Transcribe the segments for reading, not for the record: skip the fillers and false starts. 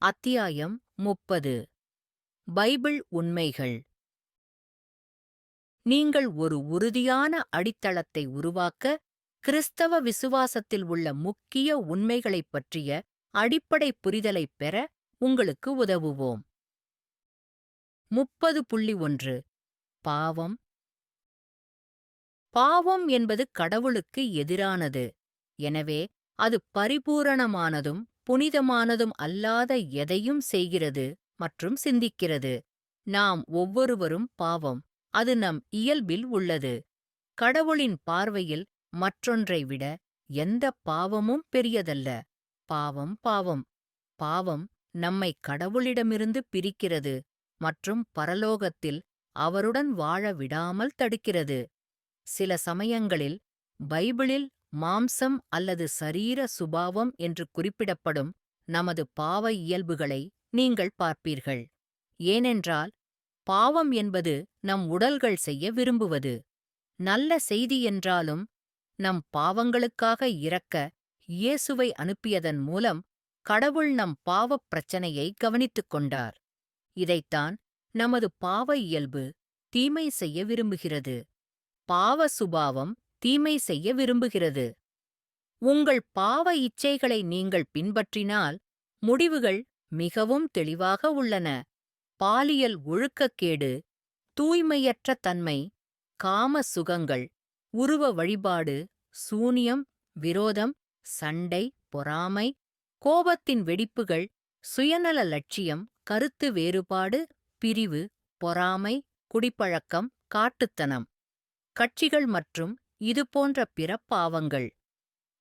அத்தியாயம் 30. பைபிள் உண்மைகள். நீங்கள் ஒரு உறுதியான அடித்தளத்தை உருவாக்க, கிறிஸ்தவ விசுவாசத்தில் உள்ள முக்கிய உண்மைகளைப் பற்றிய அடிப்படை புரிதலைப் பெற உங்களுக்கு உதவுவோம். 30.1. பாவம். பாவம் என்பது கடவுளுக்கு எதிரானது. எனவே அது பரிபூரணமானதும் புனிதமானதும் அல்லாத எதையும் செய்கிறது மற்றும் சிந்திக்கிறது. நாம் ஒவ்வொருவரும் பாவம். அது நம் இயல்பில் உள்ளது. கடவுளின் பார்வையில் மற்றொன்றை விட எந்த பாவமும் பெரியதல்ல. பாவம் பாவம். பாவம் நம்மை கடவுளிடமிருந்து பிரிக்கிறது மற்றும் பரலோகத்தில் அவருடன் வாழ விடாமல் தடுக்கிறது. சில சமயங்களில் பைபிளில் மாம்சம் அல்லது சரீர சுபாவம் என்று குறிப்பிடப்படும் நமது பாவ இயல்புகளை நீங்கள் பார்ப்பீர்கள். ஏனென்றால் பாவம் என்பது நம் உடல்கள் செய்ய விரும்புவது. நல்ல செய்தி என்றாலும் நம் பாவங்களுக்காக இறக்க இயேசுவை அனுப்பியதன் மூலம் கடவுள் நம் பாவப் பிரச்சனையை கவனித்துக் கொண்டார். இதைத்தான் நமது பாவ இயல்பு தீமை செய்ய விரும்புகிறது. பாவ சுபாவம் தீமை செய்ய விரும்புகிறது. உங்கள் பாவ இச்சைகளை நீங்கள் பின்பற்றினால் முடிவுகள் மிகவும் தெளிவாக உள்ளன. பாலியல் ஒழுக்கக்கேடு, தூய்மையற்ற தன்மை, காம சுகங்கள், உருவ வழிபாடு, சூனியம், விரோதம், சண்டை, பொறாமை, கோபத்தின் வெடிப்புகள், சுயநல லட்சியம், கருத்து வேறுபாடு, பிரிவு, பொறாமை, குடிப்பழக்கம், காட்டுத்தனம், கட்சிகள் மற்றும் இதுபோன்ற பிற பாவங்கள்.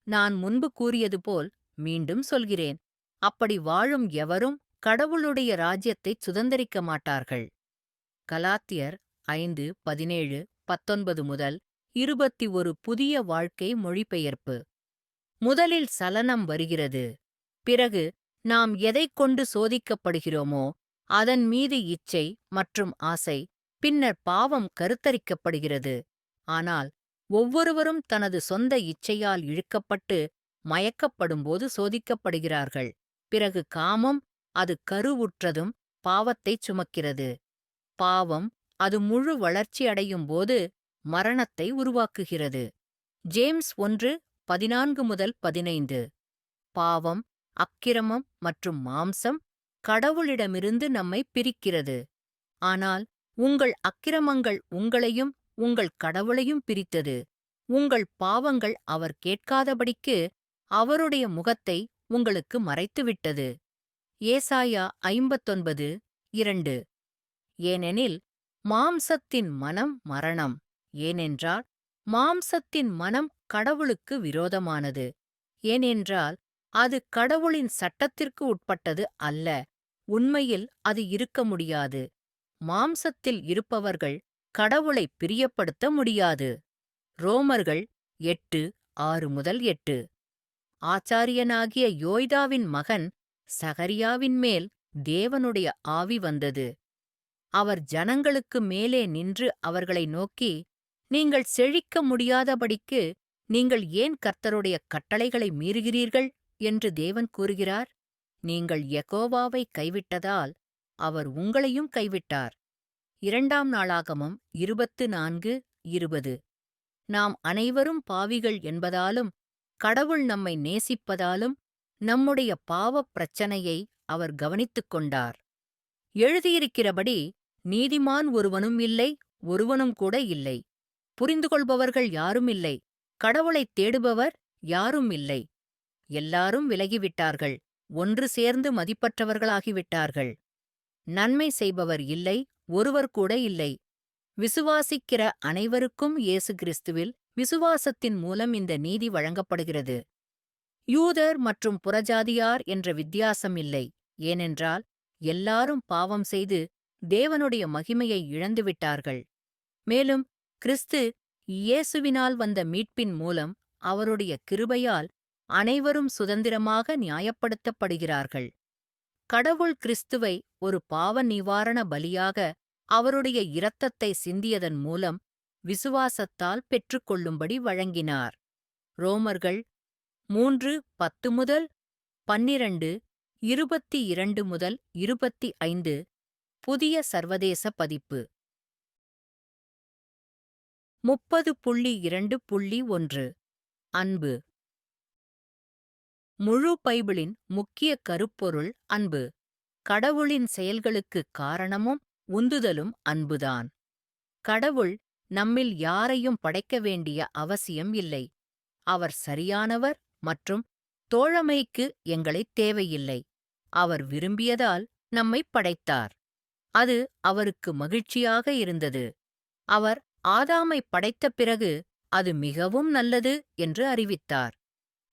நான் முன்பு கூறியது போல் மீண்டும் சொல்கிறேன், அப்படி வாழும் எவரும் கடவுளுடைய ராஜ்யத்தைச் சுதந்தரிக்க மாட்டார்கள். கலாத்தியர் 5:17-19 முதல் 21 புதிய வாழ்க்கை மொழிபெயர்ப்பு. முதலில் சலனம் வருகிறது. பிறகு நாம் எதைக் கொண்டு சோதிக்கப்படுகிறோமோ அதன் மீது இச்சை மற்றும் ஆசை, பின்னர் பாவம் கருத்தரிக்கப்படுகிறது. ஆனால் ஒவ்வொருவரும் தனது சொந்த இச்சையால் இழுக்கப்பட்டு மயக்கப்படும்போது சோதிக்கப்படுகிறார்கள். பிறகு காமம், அது கருவுற்றதும் பாவத்தைச் சுமக்கிறது. பாவம் அது முழு வளர்ச்சி அடையும் போது மரணத்தை உருவாக்குகிறது. ஜேம்ஸ் 1:14-15. பாவம், அக்கிரமம் மற்றும் மாம்சம் கடவுளிடமிருந்து நம்மை பிரிக்கிறது. ஆனால் உங்கள் அக்கிரமங்கள் உங்களையும் உங்கள் கடவுளையும் பிரித்தது. உங்கள் பாவங்கள் அவர் கேட்காதபடிக்கு அவருடைய முகத்தை உங்களுக்கு மறைத்துவிட்டது. ஏசாயா 59:2. ஏனெனில் மாம்சத்தின் மனம் மரணம். ஏனென்றால் மாம்சத்தின் மனம் கடவுளுக்கு விரோதமானது. ஏனென்றால் அது கடவுளின் சட்டத்திற்கு உட்பட்டது அல்ல. உண்மையில் அது இருக்க முடியாது. மாம்சத்தில் இருப்பவர்கள் கடவுளை பிரியப்படுத்த முடியாது. ரோமர்கள் 8:6-8. ஆச்சாரியனாகிய யோய்தாவின் மகன் சகரியாவின் மேல் தேவனுடைய ஆவி வந்தது. அவர் ஜனங்களுக்கு மேலே நின்று அவர்களை நோக்கி, நீங்கள் செழிக்க முடியாதபடிக்கு நீங்கள் ஏன் கர்த்தருடைய கட்டளைகளை மீறுகிறீர்கள் என்று தேவன் கூறுகிறார். நீங்கள் யெகோவாவை கைவிட்டதால் அவர் உங்களையும் கைவிட்டார். 2 நாளாகமம் 24:20. நாம் அனைவரும் பாவிகள் என்பதாலும் கடவுள் நம்மை நேசிப்பதாலும் நம்முடைய பாவப் பிரச்சனையை அவர் கவனித்துக் கொண்டார். எழுதியிருக்கிறபடி, நீதிமான் ஒருவனும் இல்லை, ஒருவனும் கூட இல்லை. புரிந்துகொள்பவர்கள் யாரும் இல்லை. கடவுளைத் தேடுபவர் யாரும் இல்லை. எல்லாரும் விலகிவிட்டார்கள். ஒன்று சேர்ந்து மதிப்பற்றவர்களாகிவிட்டார்கள். நன்மை செய்பவர் இல்லை, ஒருவர் கூட இல்லை. விசுவாசிக்கிற அனைவருக்கும் இயேசு கிறிஸ்துவில் விசுவாசத்தின் மூலம் இந்த நீதி வழங்கப்படுகிறது. யூதர் மற்றும் புறஜாதியார் என்ற வித்தியாசம் இல்லை. ஏனென்றால் எல்லாரும் பாவம் செய்து தேவனுடைய மகிமையை இழந்துவிட்டார்கள். மேலும் கிறிஸ்து இயேசுவினால் வந்த மீட்பின் மூலம் அவருடைய கிருபையால் அனைவரும் சுதந்திரமாக நியாயப்படுத்தப்படுகிறார்கள். கடவுள் கிறிஸ்துவை ஒரு பாவ நிவாரண பலியாக அவருடைய இரத்தத்தை சிந்தியதன் மூலம் விசுவாசத்தால் பெற்றுக்கொள்ளும்படி வழங்கினார். ரோமர்கள் 3:10-12, 22 முதல் 25 புதிய சர்வதேச பதிப்பு. 30.2.1 அன்பு. முழு பைபிளின் முக்கிய கருப்பொருள் அன்பு. கடவுளின் செயல்களுக்குக் காரணமும் உந்துதலும் அன்புதான். கடவுள் நம்மில் யாரையும் படைக்க வேண்டிய அவசியம் இல்லை. அவர் சரியானவர் மற்றும் தோழமைக்கு எங்களைத் தேவையில்லை. அவர் விரும்பியதால் நம்மைப் படைத்தார். அது அவருக்கு மகிழ்ச்சியாக இருந்தது. அவர் ஆதாமைப் படைத்த பிறகு அது மிகவும் நல்லது என்று அறிவித்தார்.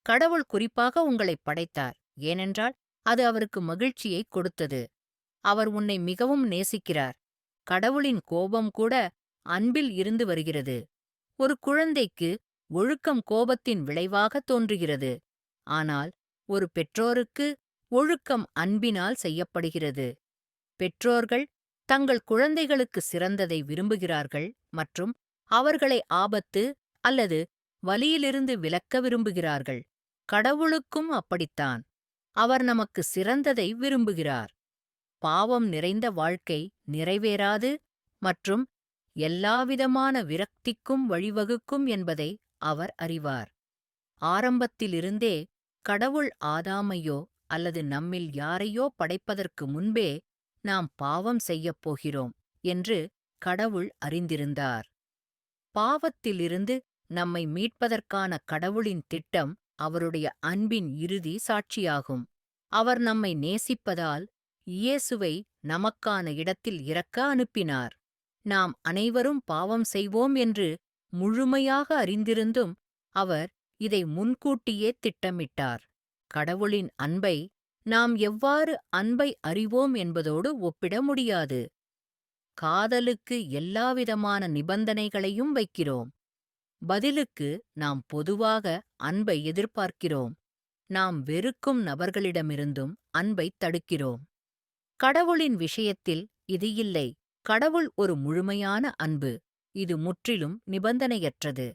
கடவுள் குறிப்பாக உங்களைப் படைத்தார், ஏனென்றால் அது அவருக்கு மகிழ்ச்சியைக் கொடுத்தது. அவர் உன்னை மிகவும் நேசிக்கிறார். கடவுளின் கோபம் கூட அன்பில் இருந்து வருகிறது. ஒரு குழந்தைக்கு ஒழுக்கம் கோபத்தின் விளைவாக தோன்றுகிறது. ஆனால் ஒரு பெற்றோருக்கு ஒழுக்கம் அன்பினால் செய்யப்படுகிறது. பெற்றோர்கள் தங்கள் குழந்தைகளுக்கு சிறந்ததை விரும்புகிறார்கள் மற்றும் அவர்களை ஆபத்து அல்லது வலியிலிருந்து விலக்க விரும்புகிறார்கள். கடவுளுக்கும் அப்படித்தான். அவர் நமக்கு சிறந்ததை விரும்புகிறார். பாவம் நிறைந்த வாழ்க்கை நிறைவேறாது மற்றும் எல்லாவிதமான விரக்திக்கும் வழிவகுக்கும் என்பதை அவர் அறிவார். ஆரம்பத்திலிருந்தே கடவுள் ஆதாமையோ அல்லது நம்மில் யாரையோ படைப்பதற்கு முன்பே நாம் பாவம் செய்யப் போகிறோம் என்று கடவுள் அறிந்திருந்தார். பாவத்திலிருந்து நம்மை மீட்பதற்கான கடவுளின் திட்டம் அவருடைய அன்பின் இறுதி சாட்சியாகும். அவர் நம்மை நேசிப்பதால் இயேசுவை நமக்கான இடத்தில் இறக்க அனுப்பினார். நாம் அனைவரும் பாவம் செய்வோம் என்று முழுமையாக அறிந்திருந்தும் அவர் இதை முன்கூட்டியே திட்டமிட்டார். கடவுளின் அன்பை நாம் எவ்வாறு அன்பை அறிவோம் என்பதோடு ஒப்பிட முடியாது. காதலுக்கு எல்லாவிதமான நிபந்தனைகளையும் வைக்கிறோம். பதிலுக்கு நாம் பொதுவாக அன்பை எதிர்பார்க்கிறோம். நாம் வெறுக்கும் நபர்களிடமிருந்தும் அன்பைத் தடுக்கிறோம். கடவுளின் விஷயத்தில் இது இல்லை. கடவுள் ஒரு முழுமையான அன்பு. இது முற்றிலும் நிபந்தனையற்றது.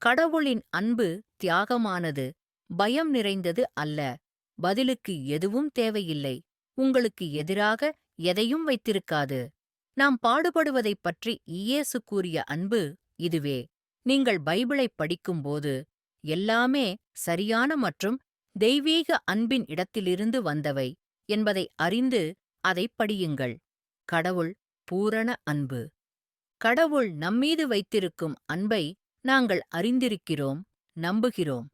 கடவுளின் அன்பு தியாகமானது, பயம் நிறைந்தது அல்ல. பதிலுக்கு எதுவும் தேவையில்லை. உங்களுக்கு எதிராக எதையும் வைத்திருக்காது. நாம் பாடுபடுவதைப் பற்றி இயேசு கூறிய அன்பு இதுவே. நீங்கள் பைபிளைப் படிக்கும்போது எல்லாமே சரியான மற்றும் தெய்வீக அன்பின் இடத்திலிருந்து வந்தவை என்பதை அறிந்து அதைப் படியுங்கள். கடவுள் பூரண அன்பு. கடவுள் நம்மீது வைத்திருக்கும் அன்பை நாங்கள் அறிந்திருக்கிறோம், நம்புகிறோம்.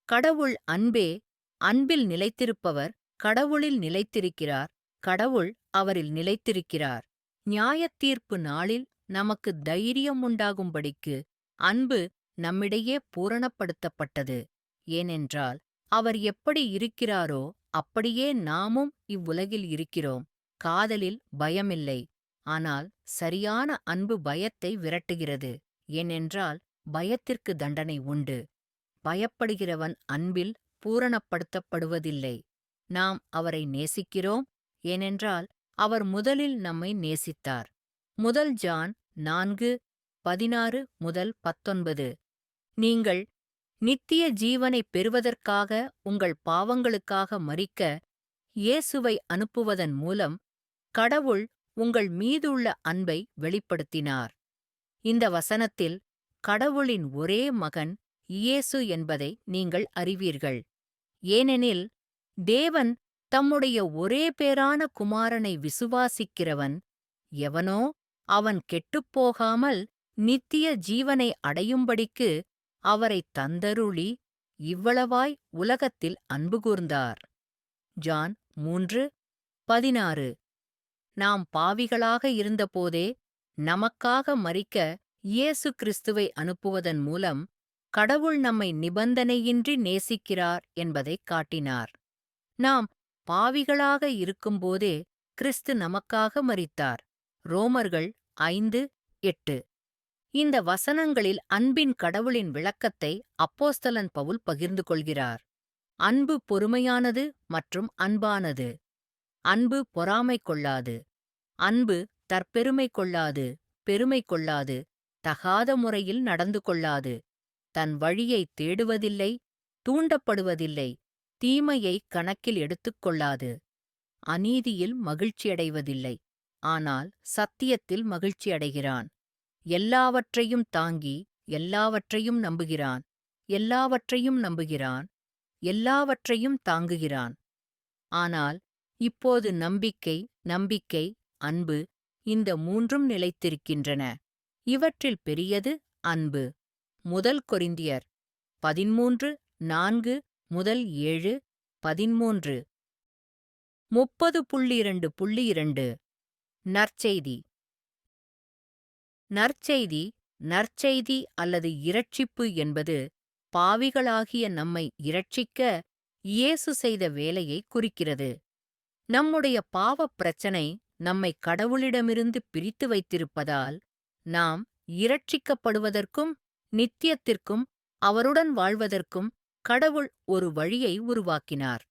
கடவுள் அன்பே. அன்பில் நிலைத்திருப்பவர் கடவுளில் நிலைத்திருக்கிறார், கடவுள் அவரில் நிலைத்திருக்கிறார். நியாயத்தீர்ப்பு நாளில் நமக்கு தைரியம் உண்டாகும்படிக்கு அன்பு நம்மிடையே பூரணப்படுத்தப்பட்டது. ஏனென்றால் அவர் எப்படி இருக்கிறாரோ அப்படியே நாமும் இவ்வுலகில் இருக்கிறோம். காதலில் பயமில்லை. ஆனால் சரியான அன்பு பயத்தை விரட்டுகிறது. ஏனென்றால் பயத்திற்கு தண்டனை உண்டு. பயப்படுகிறவன் அன்பில் பூரணப்படுத்தப்படுவதில்லை. நாம் அவரை நேசிக்கிறோம், ஏனென்றால் அவர் முதலில் நம்மை நேசித்தார். முதல் ஜான் 4:16-19. நீங்கள் நித்திய ஜீவனைப் பெறுவதற்காக உங்கள் பாவங்களுக்காக மரிக்க இயேசுவை அனுப்புவதன் மூலம் கடவுள் உங்கள் மீதுள்ள அன்பை வெளிப்படுத்தினார். இந்த வசனத்தில் கடவுளின் ஒரே மகன் இயேசு என்பதை நீங்கள் அறிவீர்கள். ஏனெனில் தேவன் தம்முடைய ஒரே பேறான குமாரனை விசுவாசிக்கிறவன் எவனோ அவன் கெட்டுப்போகாமல் நித்திய ஜீவனை அடையும்படிக்கு அவரைத் தந்தருளி இவ்வளவாய் உலகத்தில் அன்பு கூர்ந்தார். ஜான் 3:16. நாம் பாவிகளாக இருந்தபோதே நமக்காக மரிக்க இயேசு கிறிஸ்துவை அனுப்புவதன் மூலம் கடவுள் நம்மை நிபந்தனையின்றி நேசிக்கிறார் என்பதைக் காட்டினார். நாம் பாவிகளாக இருக்கும்போதே கிறிஸ்து நமக்காக மரித்தார். ரோமர்கள் 5:8. இந்த வசனங்களில் அன்பின் கடவுளின் விளக்கத்தை அப்போஸ்தலன் பவுல் பகிர்ந்து கொள்கிறார். அன்பு பொறுமையானது மற்றும் அன்பானது. அன்பு பொறாமை கொள்ளாது. அன்பு தற்பெருமை கொள்ளாது, பெருமை கொள்ளாது, தகாத முறையில் நடந்து கொள்ளாது, தன் வழியைத் தேடுவதில்லை, தூண்டப்படுவதில்லை, தீமையை கணக்கில் எடுத்துக்கொள்ளாது. அநீதியில் மகிழ்ச்சியடைவதில்லை, ஆனால் சத்தியத்தில் மகிழ்ச்சியடைகிறான். எல்லாவற்றையும் தாங்கி, எல்லாவற்றையும் நம்புகிறான், எல்லாவற்றையும் நம்புகிறான், எல்லாவற்றையும் தாங்குகிறான். ஆனால் இப்போது நம்பிக்கை, நம்பிக்கை, அன்பு, இந்த மூன்றும் நிலைத்திருக்கின்றன. இவற்றில் பெரியது அன்பு. முதல் கொரிந்தியர் 13:4-7, 13. 30.2.2 நற்செய்தி. நற்செய்தி, நற்செய்தி அல்லது இரட்சிப்பு என்பது பாவிகளாகிய நம்மை இரட்சிக்க இயேசு செய்த வேலையை குறிக்கிறது. நம்முடைய பாவப் பிரச்சனை நம்மை கடவுளிடமிருந்து பிரித்து வைத்திருப்பதால், நாம் இரட்சிக்கப்படுவதற்கும் நித்தியத்திற்கும் அவருடன் வாழ்வதற்கும் கடவுள் ஒரு வழியை உருவாக்கினார்.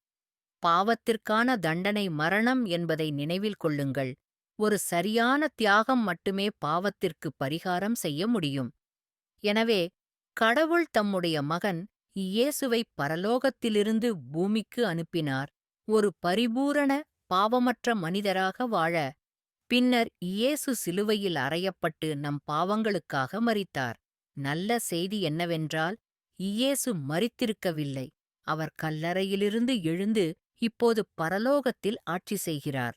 பாவத்திற்கான தண்டனை மரணம் என்பதை நினைவில் கொள்ளுங்கள். ஒரு சரியான தியாகம் மட்டுமே பாவத்திற்கு பரிகாரம் செய்ய முடியும். எனவே கடவுள் தம்முடைய மகன் இயேசுவை பரலோகத்திலிருந்து பூமிக்கு அனுப்பினார், ஒரு பரிபூரண பாவமற்ற மனிதராக வாழ. பின்னர் இயேசு சிலுவையில் அறையப்பட்டு நம் பாவங்களுக்காக மரித்தார். நல்ல செய்தி என்னவென்றால், இயேசு மரித்திருக்கவில்லை, அவர் கல்லறையிலிருந்து எழுந்து இப்போது பரலோகத்தில் ஆட்சி செய்கிறார்.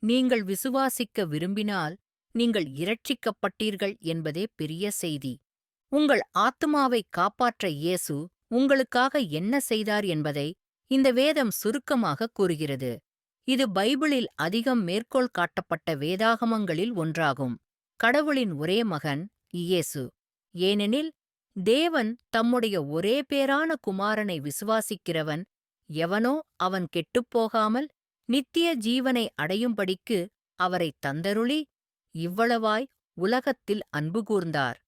நீங்கள் விசுவாசிக்க விரும்பினால் நீங்கள் இரட்சிக்கப்பட்டீர்கள் என்பதே பெரிய செய்தி. உங்கள் ஆத்துமாவை காப்பாற்ற இயேசு உங்களுக்காக என்ன செய்தார் என்பதை இந்த வேதம் சுருக்கமாக கூறுகிறது. இது பைபிளில் அதிகம் மேற்கோள் காட்டப்பட்ட வேதாகமங்களில் ஒன்றாகும். கடவுளின் ஒரே மகன் இயேசு. ஏனெனில் தேவன் தம்முடைய ஒரே பேறான குமாரனை விசுவாசிக்கிறவன் எவனோ அவன் கெட்டுப்போகாமல் நித்திய ஜீவனை அடையும்படிக்கு அவரைத் தந்தருளி இவ்வளவாய் உலகத்தில் அன்பு கூர்ந்தார்.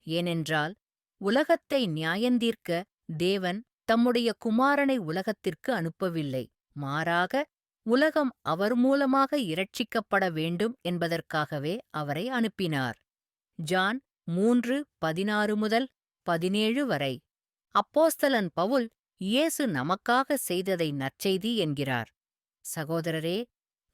ஏனென்றால் உலகத்தை நியாயந்தீர்க்க தேவன் தம்முடைய குமாரனை உலகத்திற்கு அனுப்பவில்லை, மாறாக உலகம் அவர் மூலமாக இரட்சிக்கப்பட வேண்டும் என்பதற்காகவே அவரை அனுப்பினார். ஜான் 3:16-17 வரை. அப்போஸ்தலன் பவுல் இயேசு நமக்காக செய்ததை நற்செய்தி என்கிறார். சகோதரரே,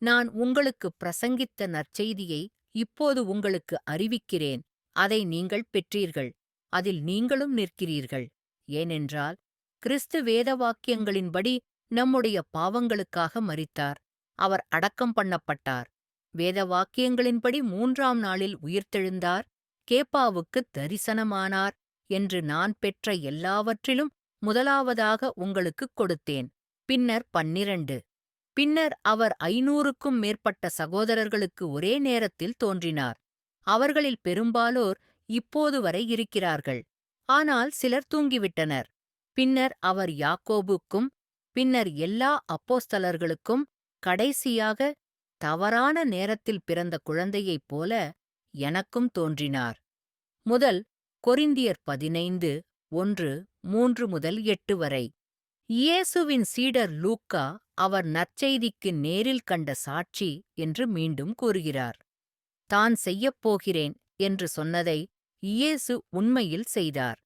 நான் உங்களுக்கு பிரசங்கித்த நற்செய்தியை இப்போது உங்களுக்கு அறிவிக்கிறேன். அதை நீங்கள் பெற்றீர்கள், அதில் நீங்களும் நிற்கிறீர்கள். ஏனென்றால் கிறிஸ்து வேத வாக்கியங்களின்படி நம்முடைய பாவங்களுக்காக மரித்தார், அவர் அடக்கம் பண்ணப்பட்டார், வேத வாக்கியங்களின்படி 3ஆம் நாளில் உயிர்த்தெழுந்தார், கேப்பாவுக்குத் தரிசனமானார் என்று நான் பெற்ற எல்லாவற்றிலும் முதலாவதாக உங்களுக்குக் கொடுத்தேன். பின்னர் 12. பின்னர் அவர் 500க்கும் மேற்பட்ட சகோதரர்களுக்கு ஒரே நேரத்தில் தோன்றினார். அவர்களில் பெரும்பாலோர் இப்போது வரை இருக்கிறார்கள், ஆனால் சிலர் தூங்கிவிட்டனர். பின்னர் அவர் யாக்கோபுக்கும், பின்னர் எல்லா அப்போஸ்தலர்களுக்கும், கடைசியாக தவறான நேரத்தில் பிறந்த குழந்தையைப் போல எனக்கும் தோன்றினார். முதல் கொரிந்தியர் 15:1-3-8 வரை. இயேசுவின் சீடர் லூக்கா அவர் நற்செய்திக்கு நேரில் கண்ட சாட்சி என்று மீண்டும் கூறுகிறார். தான் செய்யப்போகிறேன் என்று சொன்னதை இயேசு உண்மையில் செய்தார்.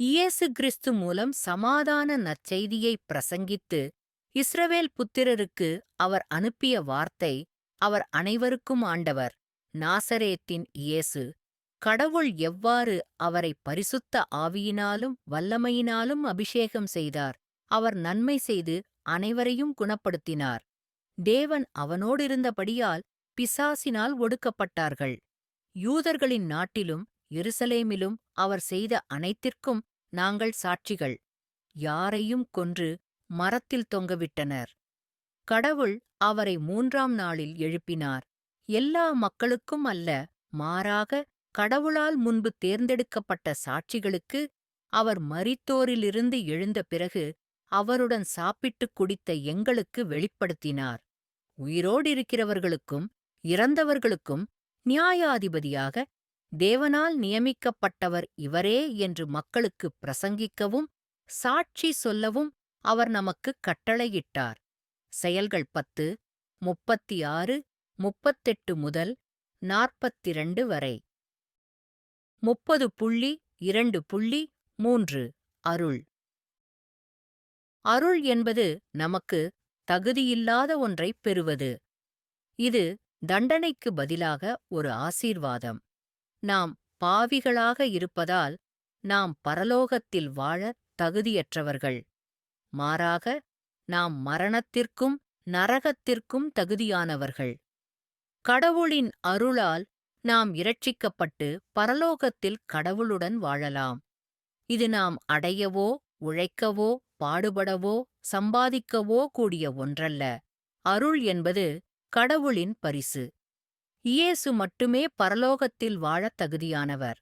இயேசு கிறிஸ்து மூலம் சமாதான நற்செய்தியை பிரசங்கித்து இஸ்ரவேல் புத்திரருக்கு அவர் அனுப்பிய வார்த்தை அவர் அனைவருக்கும் ஆண்டவர். நாசரேத்தின் இயேசு, கடவுள் எவ்வாறு அவரை பரிசுத்த ஆவியினாலும் வல்லமையினாலும் அபிஷேகம் செய்தார், அவர் நன்மை செய்து அனைவரையும் குணப்படுத்தினார். தேவன் அவனோடிருந்தபடியால் பிசாசினால் ஒடுக்கப்பட்டார்கள். யூதர்களின் நாட்டிலும் எருசலேமிலும் அவர் செய்த அனைத்திற்கும் நாங்கள் சாட்சிகள். யாரையும் கொன்று மரத்தில் தொங்கவிட்டனர். கடவுள் அவரை 3ஆம் நாளில் எழுப்பினார். எல்லா மக்களுக்கும் அல்ல, மாறாக கடவுளால் முன்பு தேர்ந்தெடுக்கப்பட்ட சாட்சிகளுக்கு அவர் மரித்தோரிலிருந்து எழுந்த பிறகு அவருடன் சாப்பிட்டுக் குடித்த எங்களுக்கு வெளிப்படுத்தினார். உயிரோடிருக்கிறவர்களுக்கும் இறந்தவர்களுக்கும் நியாயாதிபதியாக தேவனால் நியமிக்கப்பட்டவர் இவரே என்று மக்களுக்குப் பிரசங்கிக்கவும் சாட்சி சொல்லவும் அவர் நமக்குக் கட்டளையிட்டார். செயல்கள் 10:36-38 வரை. 30.2.3 அருள். அருள் என்பது நமக்கு தகுதியில்லாத ஒன்றைப் பெறுவது. இது தண்டனைக்கு பதிலாக ஒரு ஆசீர்வாதம். நாம் பாவிகளாக இருப்பதால் நாம் பரலோகத்தில் வாழத் தகுதியற்றவர்கள். மாறாக, நாம் மரணத்திற்கும் நரகத்திற்கும் தகுதியானவர்கள். கடவுளின் அருளால் நாம் இரட்சிக்கப்பட்டு பரலோகத்தில் கடவுளுடன் வாழலாம். இது நாம் அடையவோ, உழைக்கவோ, பாடுபடவோ, சம்பாதிக்கவோ கூடிய ஒன்றல்ல. அருள் என்பது கடவுளின் பரிசு. இயேசு மட்டுமே பரலோகத்தில் வாழத் தகுதியானவர்.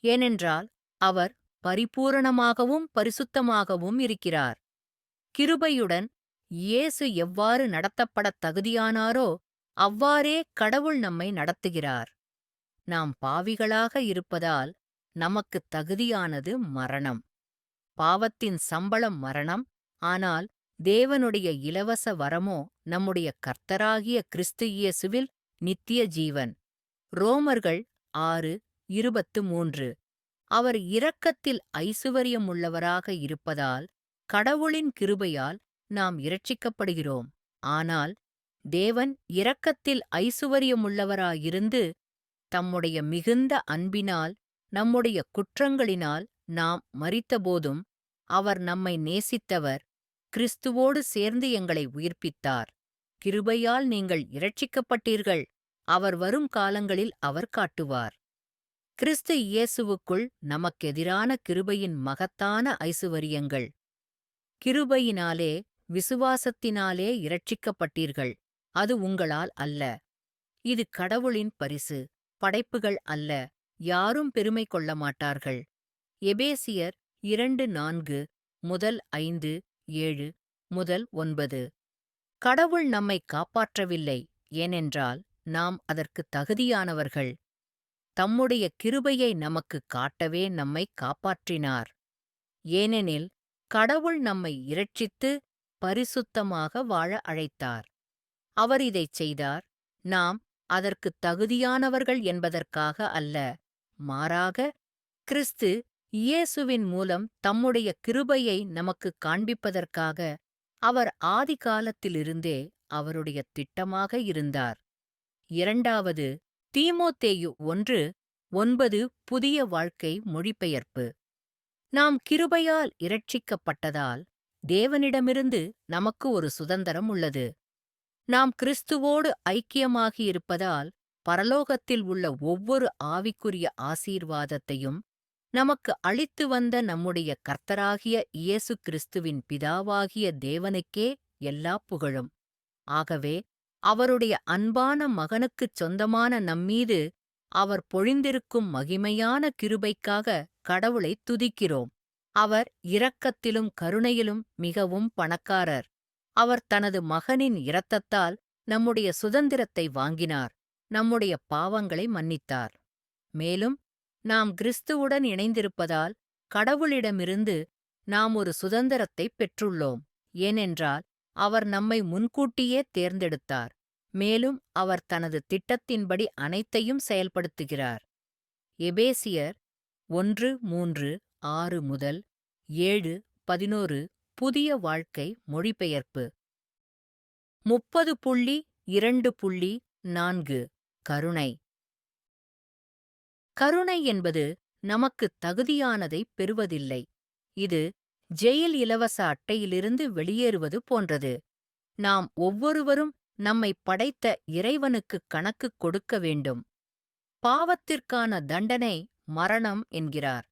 ஏனென்றால் அவர் பரிபூரணமாகவும் பரிசுத்தமாகவும் இருக்கிறார். கிருபையுடன் இயேசு எவ்வாறு நடத்தப்படத் தகுதியானாரோ அவ்வாறே கடவுள் நம்மை நடத்துகிறார். நாம் பாவிகளாக இருப்பதால் நமக்குத் தகுதியானது மரணம். பாவத்தின் சம்பளம் மரணம். ஆனால் தேவனுடைய இலவச வரமோ நம்முடைய கர்த்தராகிய கிறிஸ்து இயேசுவில் நித்திய ஜீவன். ரோமர்கள் 6:23. அவர் இரக்கத்தில் ஐசுவரியமுள்ளவராக இருப்பதால் கடவுளின் கிருபையால் நாம் இரட்சிக்கப்படுகிறோம். ஆனால் தேவன் இரக்கத்தில் ஐசுவரியமுள்ளவராயிருந்து தம்முடைய மிகுந்த அன்பினால் நம்முடைய குற்றங்களினால் நாம் மரித்தபோதும் அவர் நம்மை நேசித்தவர் கிறிஸ்துவோடு சேர்ந்து எங்களை உயிர்ப்பித்தார். கிருபையால் நீங்கள் இரட்சிக்கப்பட்டீர்கள். அவர் வரும் காலங்களில் அவர் காட்டுவார். கிறிஸ்து இயேசுவுக்குள் நமக்கெதிரான கிருபையின் மகத்தான ஐசுவரியங்கள். கிருபையினாலே விசுவாசத்தினாலே இரட்சிக்கப்பட்டீர்கள். அது உங்களால் அல்ல. இது கடவுளின் பரிசு. படைப்புகள் அல்ல. யாரும் பெருமை கொள்ள மாட்டார்கள். எபேசியர் 2:4 முதல் 5:7 முதல் 9. கடவுள் நம்மை காப்பாற்றவில்லை, ஏனென்றால் நாம் அதற்குத் தகுதியானவர்கள். தம்முடைய கிருபையை நமக்குக் காட்டவே நம்மை காப்பாற்றினார். ஏனெனில் கடவுள் நம்மை இரட்சித்து பரிசுத்தமாக வாழ அழைத்தார். அவர் இதைச் செய்தார் நாம் அதற்குத் தகுதியானவர்கள் என்பதற்காக அல்ல. மாறாக, கிறிஸ்து இயேசுவின் மூலம் தம்முடைய கிருபையை நமக்குக் காண்பிப்பதற்காக அவர் ஆதிகாலத்திலிருந்தே அவருடைய திட்டமாக இருந்தார். 2 தீமோத்தேயு 1:9 புதிய வாழ்க்கை மொழிபெயர்ப்பு. நாம் கிருபையால் இரட்சிக்கப்பட்டதால் தேவனிடமிருந்து நமக்கு ஒரு சுதந்தரம் உள்ளது. நாம் கிறிஸ்துவோடு ஐக்கியமாகியிருப்பதால் பரலோகத்தில் உள்ள ஒவ்வொரு ஆவிக்குரிய ஆசீர்வாதத்தையும் நமக்கு அளித்து வந்த நம்முடைய கர்த்தராகிய இயேசு கிறிஸ்துவின் பிதாவாகிய தேவனுக்கே எல்லாப் புகழும். ஆகவே அவருடைய அன்பான மகனுக்குச் சொந்தமான நம்மீது அவர் பொழிந்திருக்கும் மகிமையான கிருபைக்காக கடவுளைத் துதிக்கிறோம். அவர் இரக்கத்திலும் கருணையிலும் மிகவும் பணக்காரர். அவர் தனது மகனின் இரத்தத்தால் நம்முடைய சுதந்திரத்தை வாங்கினார். நம்முடைய பாவங்களை மன்னித்தார். மேலும் நாம் கிறிஸ்துவுடன் இணைந்திருப்பதால் கடவுளிடமிருந்து நாம் ஒரு சுதந்திரத்தைப் பெற்றுள்ளோம். ஏனென்றால் அவர் நம்மை முன்கூட்டியே தேர்ந்தெடுத்தார். மேலும் அவர் தனது திட்டத்தின்படி அனைத்தையும் செயல்படுத்துகிறார். எபேசியர் 1:3-6 முதல் 7:11 புதிய வாழ்க்கை மொழிபெயர்ப்பு. 30.2.4 கருணை. கருணை என்பது நமக்குத் தகுதியானதைப் பெறுவதில்லை. இது ஜெயில் இலவச அட்டையிலிருந்து வெளியேறுவது போன்றது. நாம் ஒவ்வொருவரும் நம்மைப் படைத்த இறைவனுக்குக் கணக்குக் கொடுக்க வேண்டும். பாவத்திற்கான தண்டனை மரணம் என்கிறார்.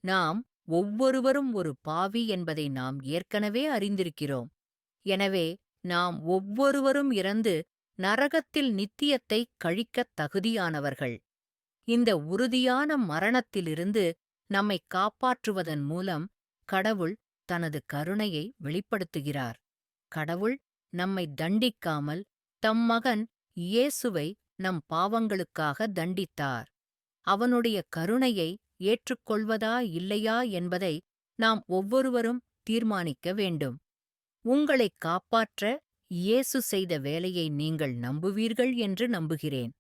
நாம் ஒவ்வொருவரும் ஒரு பாவி என்பதை நாம் ஏற்கனவே அறிந்திருக்கிறோம். எனவே நாம் ஒவ்வொருவரும் இறந்து நரகத்தில் நித்தியத்தைக் கழிக்கத் தகுதியானவர்கள். இந்த உறுதியான மரணத்திலிருந்து நம்மைக் காப்பாற்றுவதன் மூலம் கடவுள் தனது கருணையை வெளிப்படுத்துகிறார். கடவுள் நம்மை தண்டிக்காமல் தம் மகன் இயேசுவை நம் பாவங்களுக்காக தண்டித்தார். அவனுடைய கருணையை ஏற்றுக்கொள்வதா இல்லையா என்பதை நாம் ஒவ்வொருவரும் தீர்மானிக்க வேண்டும். உங்களைக் காப்பாற்ற இயேசு செய்த வேலையை நீங்கள் நம்புவீர்கள் என்று நம்புகிறேன்.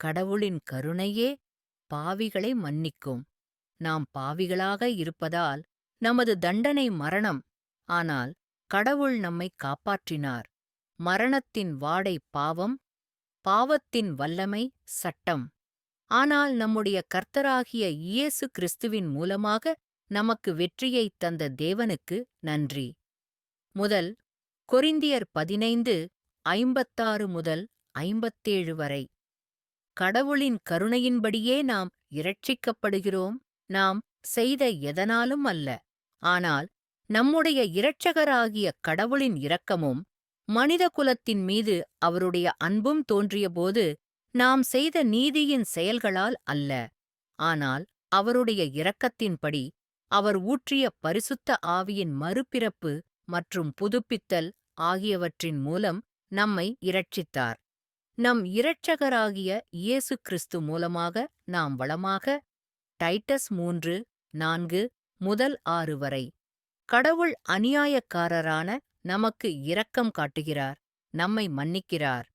கடவுளின் கருணையே பாவிகளை மன்னிக்கும். நாம் பாவிகளாக இருப்பதால் நமது தண்டனை மரணம். ஆனால் கடவுள் நம்மை காப்பாற்றினார். மரணத்தின் வாடை பாவம், பாவத்தின் வல்லமை சட்டம். ஆனால் நம்முடைய கர்த்தராகிய இயேசு கிறிஸ்துவின் மூலமாக நமக்கு வெற்றியைத் தந்த தேவனுக்கு நன்றி. முதல் கொரிந்தியர் 15:56 முதல் 57 வரை. கடவுளின் கருணையின்படியே நாம் இரட்சிக்கப்படுகிறோம், நாம் செய்த எதனாலும் அல்ல. ஆனால் நம்முடைய இரட்சகராகிய கடவுளின் இரக்கமும் மனித குலத்தின் மீது அவருடைய அன்பும் தோன்றியபோது நாம் செய்த நீதியின் செயல்களால் அல்ல. ஆனால் அவருடைய இரக்கத்தின்படி அவர் ஊற்றிய பரிசுத்த ஆவியின் மறுபிறப்பு மற்றும் புதுப்பித்தல் ஆகியவற்றின் மூலம் நம்மை இரட்சித்தார். நம் இரட்சகராகிய இயேசு கிறிஸ்து மூலமாக நாம் வளமாக. டைட்டஸ் 3:4 முதல் 6 வரை. கடவுள் அநியாயக்காரரான நமக்கு இரக்கம் காட்டுகிறார், நம்மை மன்னிக்கிறார்.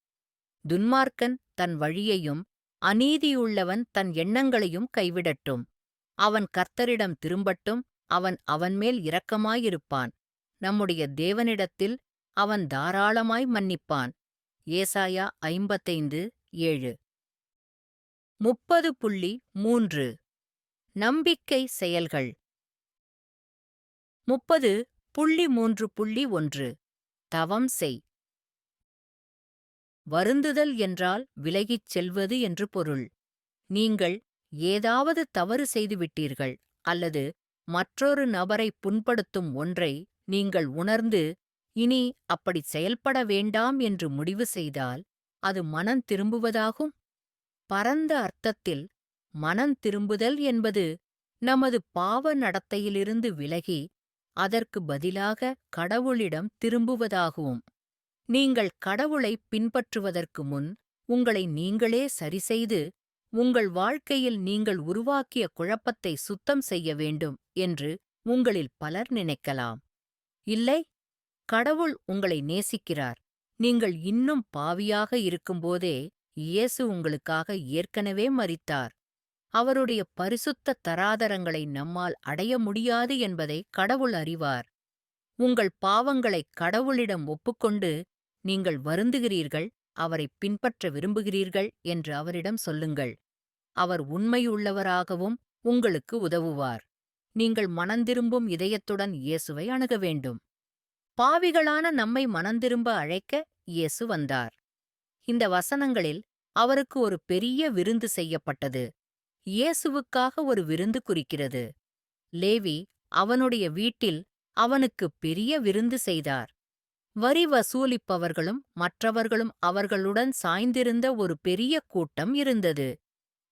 துன்மார்க்கன் தன் வழியையும் அநீதியுள்ளவன் தன் எண்ணங்களையும் கைவிடட்டும். அவன் கர்த்தரிடம் திரும்பட்டும், அவன் அவன்மேல் இரக்கமாயிருப்பான். நம்முடைய தேவனிடத்தில் அவன் தாராளமாய் மன்னிப்பான். ஏசாயா 55:7. 30.3 நம்பிக்கை செயல்கள். 30.3.1 தவம் செய். வருந்துதல் என்றால் விலகிச் செல்வது என்று பொருள். நீங்கள் ஏதாவது தவறு செய்துவிட்டீர்கள் அல்லது மற்றொரு நபரை புண்படுத்தும் ஒன்றை நீங்கள் உணர்ந்து இனி அப்படிச் செயல்பட வேண்டாம் என்று முடிவு செய்தால் அது மனம் திரும்புவதாகும். பரந்த அர்த்தத்தில் மனம் திரும்புதல் என்பது நமது பாவ நடத்தையிலிருந்து விலகி அதற்கு பதிலாக கடவுளிடம் திரும்புவதாகும். நீங்கள் கடவுளை பின்பற்றுவதற்கு முன் உங்களை நீங்களே சரிசெய்து உங்கள் வாழ்க்கையில் நீங்கள் உருவாக்கிய குழப்பத்தை சுத்தம் செய்ய வேண்டும் என்று உங்களில் பலர் நினைக்கலாம். இல்லை, கடவுள் உங்களை நேசிக்கிறார். நீங்கள் இன்னும் பாவியாக இருக்கும்போதே இயேசு உங்களுக்காக ஏற்கனவே மரித்தார். அவருடைய பரிசுத்த தராதரங்களை நம்மால் அடைய முடியாது என்பதை கடவுள் அறிவார். உங்கள் பாவங்களை கடவுளிடம் ஒப்புக்கொண்டு நீங்கள் வருந்துகிறீர்கள், அவரை பின்பற்ற விரும்புகிறீர்கள் என்று அவரிடம் சொல்லுங்கள். அவர் உண்மையுள்ளவராகவும் உங்களுக்கு உதவுவார். நீங்கள் மனந்திரும்பும் இதயத்துடன் இயேசுவை அணுக வேண்டும். பாவிகளான நம்மை மனந்திரும்ப அழைக்க இயேசு வந்தார். இந்த வசனங்களில் அவருக்கு ஒரு பெரிய விருந்து செய்யப்பட்டது. இயேசுவுக்காக ஒரு விருந்து குறிக்கிறது. லேவி அவனுடைய வீட்டில் அவனுக்கு பெரிய விருந்து செய்தார். வரி வசூலிப்பவர்களும் மற்றவர்களும் அவர்களுடன் சாய்ந்திருந்த ஒரு பெரிய கூட்டம் இருந்தது.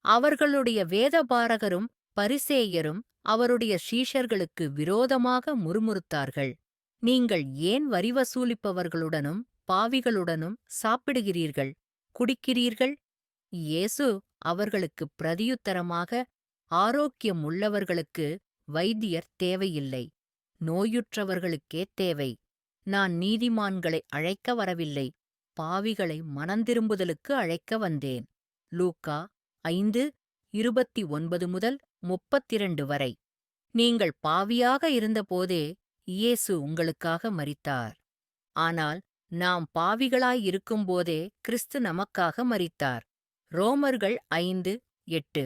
அவர்களுடைய வேதபாரகரும் பரிசேயரும் அவருடைய சீஷர்களுக்கு விரோதமாக முறுமுறுத்தார்கள். நீங்கள் ஏன் வரி வசூலிப்பவர்களுடனும் பாவிகளுடனும் சாப்பிடுகிறீர்கள், குடிக்கிறீர்கள்? இயேசு அவர்களுக்கு பிரதியுத்தரமாக, ஆரோக்கியம் உள்ளவர்களுக்கு வைத்தியர் தேவையில்லை, நோயுற்றவர்களுக்கே தேவை. நான் நீதிமான்களை அழைக்க வரவில்லை, பாவிகளை மனந்திரும்புதலுக்கு அழைக்க வந்தேன். லூக்கா 5:29 முதல் 32 வரை. நீங்கள் பாவியாக இருந்தபோதே இயேசு உங்களுக்காக மரித்தார். ஆனால் நாம் பாவிகளாயிருக்கும்போதே கிறிஸ்து நமக்காக மரித்தார். ரோமர்கள் 5:8.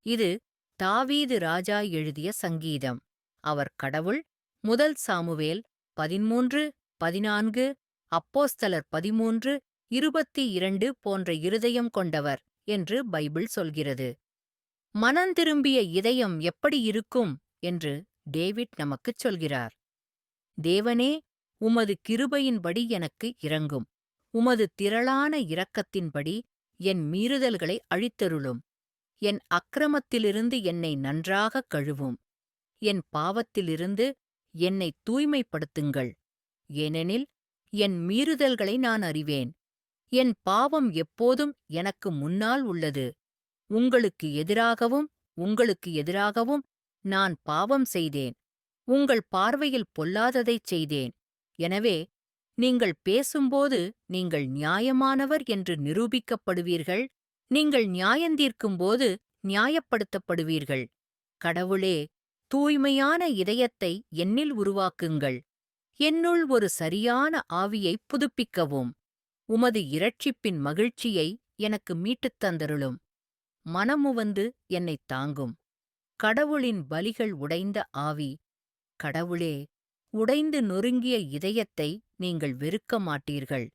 இது தாவீது ராஜா எழுதிய சங்கீதம். அவர் கடவுள். முதல் சாமுவேல் 13:14, அப்போஸ்தலர் 13:22 போன்ற இருதயம் கொண்டவர் என்று பைபிள் சொல்கிறது. மனந்திரும்பிய இதயம் எப்படி இருக்கும் என்று டேவிட் நமக்குச் சொல்கிறார். தேவனே, உமது கிருபையின்படி எனக்கு இரங்கும். உமது திரளான இரக்கத்தின்படி என் மீறுதல்களை அழித்தருளும். என் அக்கிரமத்திலிருந்து என்னை நன்றாகக் கழுவும். என் பாவத்திலிருந்து என்னை தூய்மைப்படுத்துங்கள். ஏனெனில் என் மீறுதல்களை நான் அறிவேன். என் பாவம் எப்போதும் எனக்கு முன்னால் உள்ளது. உங்களுக்கு எதிராகவும் நான் பாவம் செய்தேன். உங்கள் பார்வையில் பொல்லாததைச் செய்தேன். எனவே நீங்கள் பேசும்போது நீங்கள் நியாயமானவர் என்று நிரூபிக்கப்படுவீர்கள். நீங்கள் நியாயந்தீர்க்கும்போது நியாயப்படுத்தப்படுவீர்கள். கடவுளே, தூய்மையான இதயத்தை என்னில் உருவாக்குங்கள். என்னுள் ஒரு சரியான ஆவியைப் புதுப்பிக்கவும். உமது இரட்சிப்பின் மகிழ்ச்சியை எனக்கு மீட்டுத் தந்தருளும். மனமுவந்து என்னைத் தாங்கும். கடவுளின் பலிகள் உடைந்த ஆவி. கடவுளே, உடைந்து நொறுங்கிய இதயத்தை நீங்கள் வெறுக்க மாட்டீர்கள்.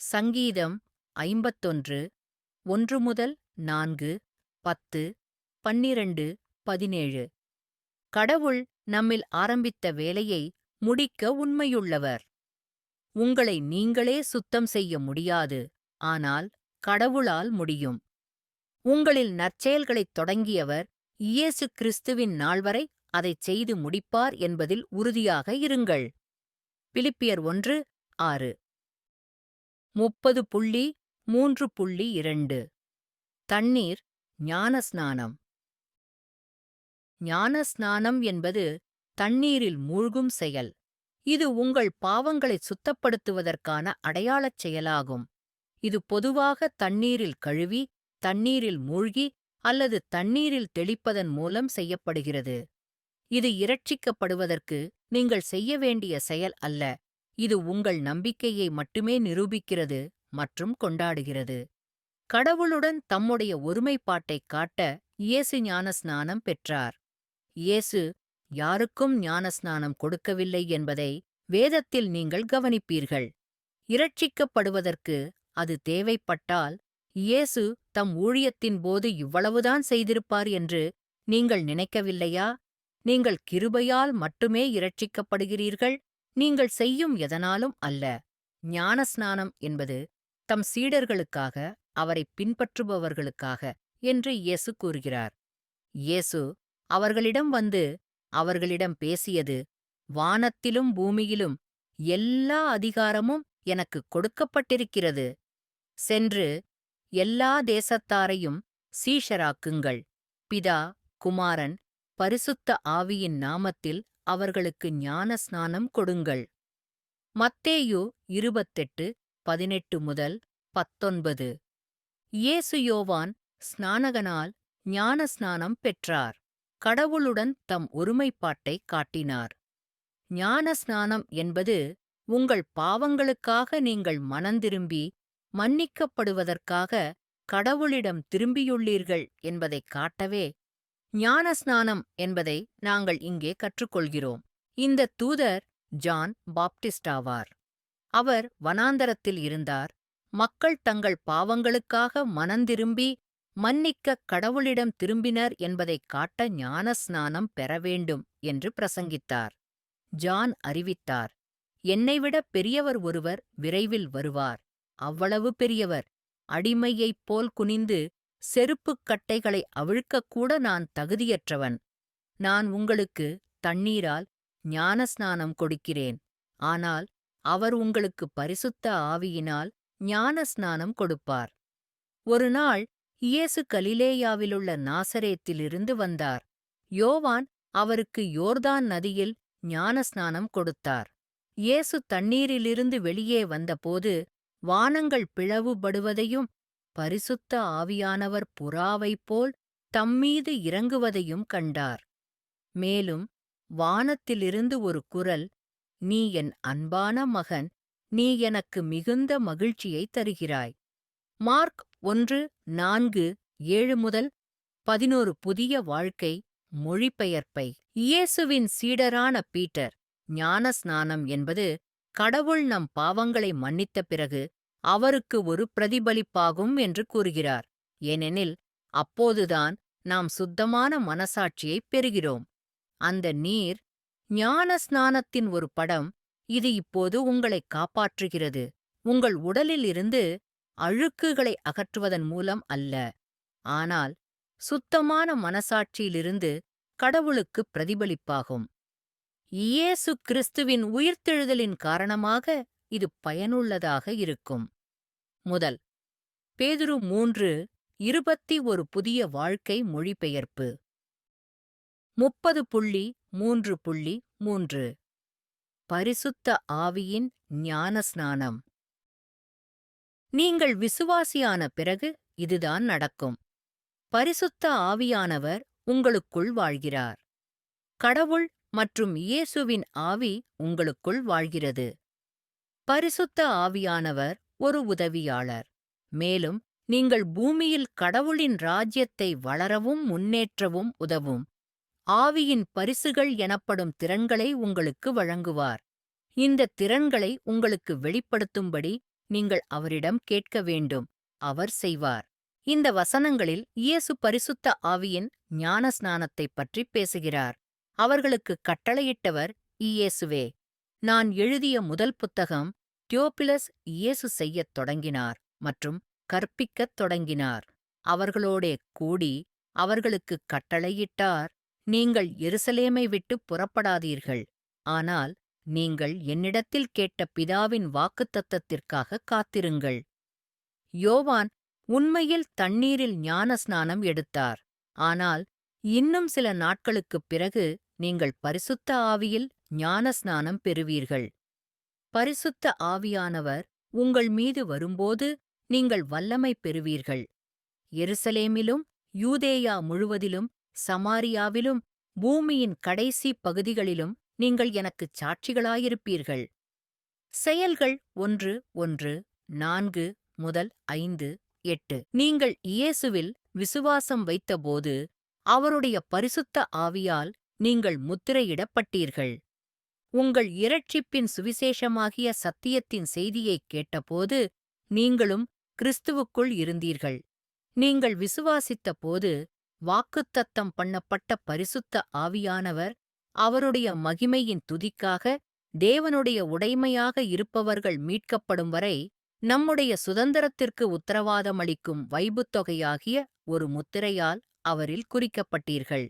சங்கீதம் 51 1 முதல் 4, 10, 12, 17. கடவுள் நம்மில் ஆரம்பித்த வேலையை முடிக்க உண்மையுள்ளவர். உங்களை நீங்களே சுத்தம் செய்ய முடியாது, ஆனால் கடவுளால் முடியும். உங்களில் நற்செயல்களைத் தொடங்கியவர் இயேசு கிறிஸ்துவின் நாள்வரை அதைச் செய்து முடிப்பார் என்பதில் உறுதியாக இருங்கள். பிலிப்பியர் 1:6. 30.3.2. தண்ணீர் ஞானஸ்நானம். ஞானஸ்நானம் என்பது தண்ணீரில் மூழ்கும் செயல். இது உங்கள் பாவங்களைச் சுத்தப்படுத்துவதற்கான அடையாளச் செயலாகும். இது பொதுவாக தண்ணீரில் கழுவி, தண்ணீரில் மூழ்கி அல்லது தண்ணீரில் தெளிப்பதன் மூலம் செய்யப்படுகிறது. இது இரட்சிக்கப்படுவதற்கு நீங்கள் செய்ய வேண்டிய செயல் அல்ல. இது உங்கள் நம்பிக்கையை மட்டுமே நிரூபிக்கிறது மற்றும் கொண்டாடுகிறது. கடவுளுடன் தம்முடைய ஒருமைப்பாட்டைக் காட்ட இயேசு ஞானஸ்நானம் பெற்றார். இயேசு யாருக்கும் ஞானஸ்நானம் கொடுக்கவில்லை என்பதை வேதத்தில் நீங்கள் கவனிப்பீர்கள். இரட்சிக்கப்படுவதற்கு அது தேவைப்பட்டால் இயேசு தம் ஊழியத்தின் போது இவ்வளவுதான் செய்திருப்பார் என்று நீங்கள் நினைக்கவில்லையா? நீங்கள் கிருபையால் மட்டுமே இரட்சிக்கப்படுகிறீர்கள், நீங்கள் செய்யும் எதனாலும் அல்ல. ஞானஸ்நானம் என்பது தம் சீடர்களுக்காக, அவரைப் பின்பற்றுபவர்களுக்காக என்று இயேசு கூறுகிறார். இயேசு அவர்களிடம் வந்து அவர்களிடம் பேசியது, வானத்திலும் பூமியிலும் எல்லா அதிகாரமும் எனக்குக் கொடுக்கப்பட்டிருக்கிறது. சென்று எல்லா தேசத்தாரையும் சீஷராக்குங்கள். பிதா, குமாரன், பரிசுத்த ஆவியின் நாமத்தில் அவர்களுக்கு ஞானஸ்நானம் கொடுங்கள். மத்தேயு 28:18 முதல் 19. இயேசு யோவான் ஸ்நானகனால் ஞானஸ்நானம் பெற்றார். கடவுளுடன் தம் ஒருமைப்பாட்டைக் காட்டினார். ஞானஸ்நானம் என்பது உங்கள் பாவங்களுக்காக நீங்கள் மனந்திரும்பி மன்னிக்கப்படுவதற்காக கடவுளிடம் திரும்பியுள்ளீர்கள் என்பதைக் காட்டவே ஞானஸ்நானம் என்பதை நாங்கள் இங்கே கற்றுக்கொள்கிறோம். இந்த தூதர் ஜான் பாப்டிஸ்டாவார். அவர் வனாந்தரத்தில் இருந்தார். மக்கள் தங்கள் பாவங்களுக்காக மனந்திரும்பி மன்னிக்க கடவுளிடம் திரும்பினர் என்பதைக் காட்ட ஞானஸ்நானம் பெற வேண்டும் என்று பிரசங்கித்தார். ஜான் அறிவித்தார், என்னைவிட பெரியவர் ஒருவர் விரைவில் வருவார். அவ்வளவு பெரியவர், அடிமையைப் போல் குனிந்து செருப்புக் கட்டைகளை அவிழ்க்கக்கூட நான் தகுதியற்றவன். நான் உங்களுக்கு தண்ணீரால் ஞானஸ்நானம் கொடுக்கிறேன். ஆனால் அவர் உங்களுக்கு பரிசுத்த ஆவியினால் ஞானஸ்நானம் கொடுப்பார். ஒரு நாள் இயேசு கலிலேயாவிலுள்ள நாசரேத்திலிருந்து வந்தார். யோவான் அவருக்கு யோர்தான் நதியில் ஞானஸ்நானம் கொடுத்தார். இயேசு தண்ணீரிலிருந்து வெளியே வந்தபோது வானங்கள் பிளவுபடுவதையும் பரிசுத்த ஆவியானவர் புறாவைப்போல் தம்மீது இறங்குவதையும் கண்டார். மேலும் வானத்திலிருந்து ஒரு குரல், நீ என் அன்பான மகன், நீ எனக்கு மிகுந்த மகிழ்ச்சியைத் தருகிறாய். மார்க் 1:4-7 முதல் 11 புதிய வாழ்க்கை மொழிபெயர்ப்பை. இயேசுவின் சீடரான பீட்டர், ஞானஸ்நானம் என்பது கடவுள் நம் பாவங்களை மன்னித்த பிறகு அவருக்கு ஒரு பிரதிபலிப்பாகும் என்று கூறுகிறார். ஏனெனில் அப்போதுதான் நாம் சுத்தமான மனசாட்சியைப் பெறுகிறோம். அந்த நீர் ஞானஸ்நானத்தின் ஒரு படம். இது இப்போது உங்களைக் காப்பாற்றுகிறது. உங்கள் உடலில் இருந்து அழுக்குகளை அகற்றுவதன் மூலம் அல்ல, ஆனால் சுத்தமான மனசாட்சியிலிருந்து கடவுளுக்கு பிரதிபலிப்பாகும். இயேசு கிறிஸ்துவின் உயிர்த்தெழுதலின் காரணமாக இது பயனுள்ளதாக இருக்கும். முதல் பேதுரு 3:21 புதிய வாழ்க்கை மொழிபெயர்ப்பு. 30.3.3 பரிசுத்த ஆவியின் ஞானஸ்நானம். நீங்கள் விசுவாசியான பிறகு இதுதான் நடக்கும். பரிசுத்த ஆவியானவர் உங்களுக்குள் வாழ்கிறார். கடவுள் மற்றும் இயேசுவின் ஆவி உங்களுக்குள் வாழ்கிறது. பரிசுத்த ஆவியானவர் ஒரு உதவியாளர். மேலும் நீங்கள் பூமியில் கடவுளின் ராஜ்யத்தை வளரவும் முன்னேற்றவும் உதவும் ஆவியின் பரிசுகள் எனப்படும் திறன்களை உங்களுக்கு வழங்குவார். இந்த திறன்களை உங்களுக்கு வெளிப்படுத்தும்படி நீங்கள் அவரிடம் கேட்க வேண்டும். அவர் செய்வார். இந்த வசனங்களில் இயேசு பரிசுத்த ஆவியின் ஞான ஸ்நானத்தைப் பற்றி பேசுகிறார். அவர்களுக்கு கட்டளையிட்டவர் இயேசுவே. நான் எழுதிய முதல் புத்தகம் தியோபிலஸ் இயேசு செய்யத் தொடங்கினார் மற்றும் கற்பிக்கத் தொடங்கினார். அவர்களோடே கூடி அவர்களுக்குக் கட்டளையிட்டார், நீங்கள் எருசலேமை விட்டுப் புறப்படாதீர்கள், ஆனால் நீங்கள் என்னிடத்தில் கேட்ட பிதாவின் வாக்குத்தத்தத்திற்காகக் காத்திருங்கள். யோவான் உண்மையில் தண்ணீரில் ஞானஸ்நானம் எடுத்தார். ஆனால் இன்னும் சில நாட்களுக்குப் பிறகு நீங்கள் பரிசுத்த ஆவியில் ஞானஸ்நானம் பெறுவீர்கள். பரிசுத்த ஆவியானவர் உங்கள் மீது வரும்போது நீங்கள் வல்லமை பெறுவீர்கள். எருசலேமிலும் யூதேயா முழுவதிலும் சமாரியாவிலும் பூமியின் கடைசி பகுதிகளிலும் நீங்கள் எனக்குச் சாட்சிகளாயிருப்பீர்கள். செயல்கள் 1:4-5-8. நீங்கள் இயேசுவில் விசுவாசம் வைத்தபோது அவருடைய பரிசுத்த ஆவியால் நீங்கள் முத்திரையிடப்பட்டீர்கள். உங்கள் இரட்சிப்பின் சுவிசேஷமாகிய சத்தியத்தின் செய்தியைக் கேட்டபோது நீங்களும் கிறிஸ்துவுக்குள் இருந்தீர்கள். நீங்கள் விசுவாசித்தபோது வாக்குத்தத்தம் பண்ணப்பட்ட பரிசுத்த ஆவியானவர் அவருடைய மகிமையின் துதிக்காக தேவனுடைய உடைமையாக இருப்பவர்கள் மீட்கப்படும் வரை நம்முடைய சுதந்திரத்திற்கு உத்தரவாதமளிக்கும் வைபுத்தொகையாகிய ஒரு முத்திரையால் அவரில் குறிக்கப்பட்டீர்கள்.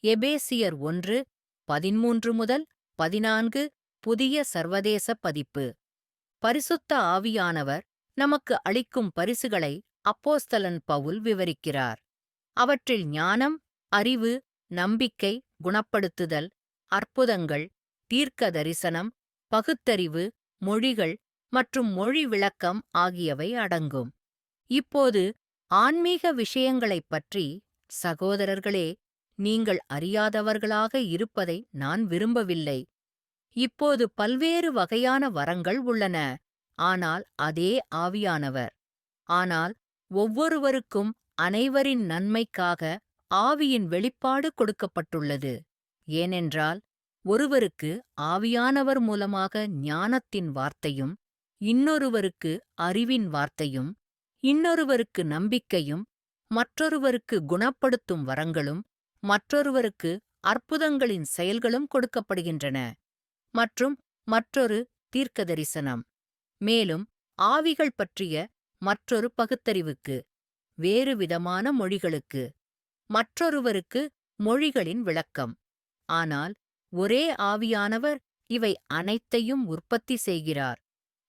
எபேசியர் 1:13-14 புதிய சர்வதேச பதிப்பு. பரிசுத்த ஆவியானவர் நமக்கு அளிக்கும் பரிசுகளை அப்போஸ்தலன் பவுல் விவரிக்கிறார். அவற்றில் ஞானம், அறிவு, நம்பிக்கை, குணப்படுத்துதல், அற்புதங்கள், தீர்க்க தரிசனம், பகுத்தறிவு, மொழிகள் மற்றும் மொழி விளக்கம் ஆகியவை அடங்கும். இப்போது ஆன்மீக விஷயங்களைப் பற்றி, சகோதரர்களே, நீங்கள் அறியாதவர்களாக இருப்பதை நான் விரும்பவில்லை. இப்போது பல்வேறு வகையான வரங்கள் உள்ளன, ஆனால் அதே ஆவியானவர். ஆனால் ஒவ்வொருவருக்கும் அனைவரின் நன்மைக்காக ஆவியின் வெளிப்பாடு கொடுக்கப்பட்டுள்ளது. ஏனென்றால் ஒருவருக்கு ஆவியானவர் மூலமாக ஞானத்தின் வார்த்தையும், இன்னொருவருக்கு அறிவின் வார்த்தையும், இன்னொருவருக்கு நம்பிக்கையும், மற்றொருவருக்கு குணப்படுத்தும் வரங்களும், மற்றொருவருக்கு அற்புதங்களின் செயல்களும் கொடுக்கப்படுகின்றன, மற்றும் மற்றொரு தீர்க்கதரிசனம். மேலும் ஆவிகள் பற்றிய மற்றொரு பகுத்தறிவுக்கு, வேறு விதமான மொழிகளுக்கு, மற்றொருவருக்கு மொழிகளின் விளக்கம். ஆனால் ஒரே ஆவியானவர் இவை அனைத்தையும் உற்பத்தி செய்கிறார்.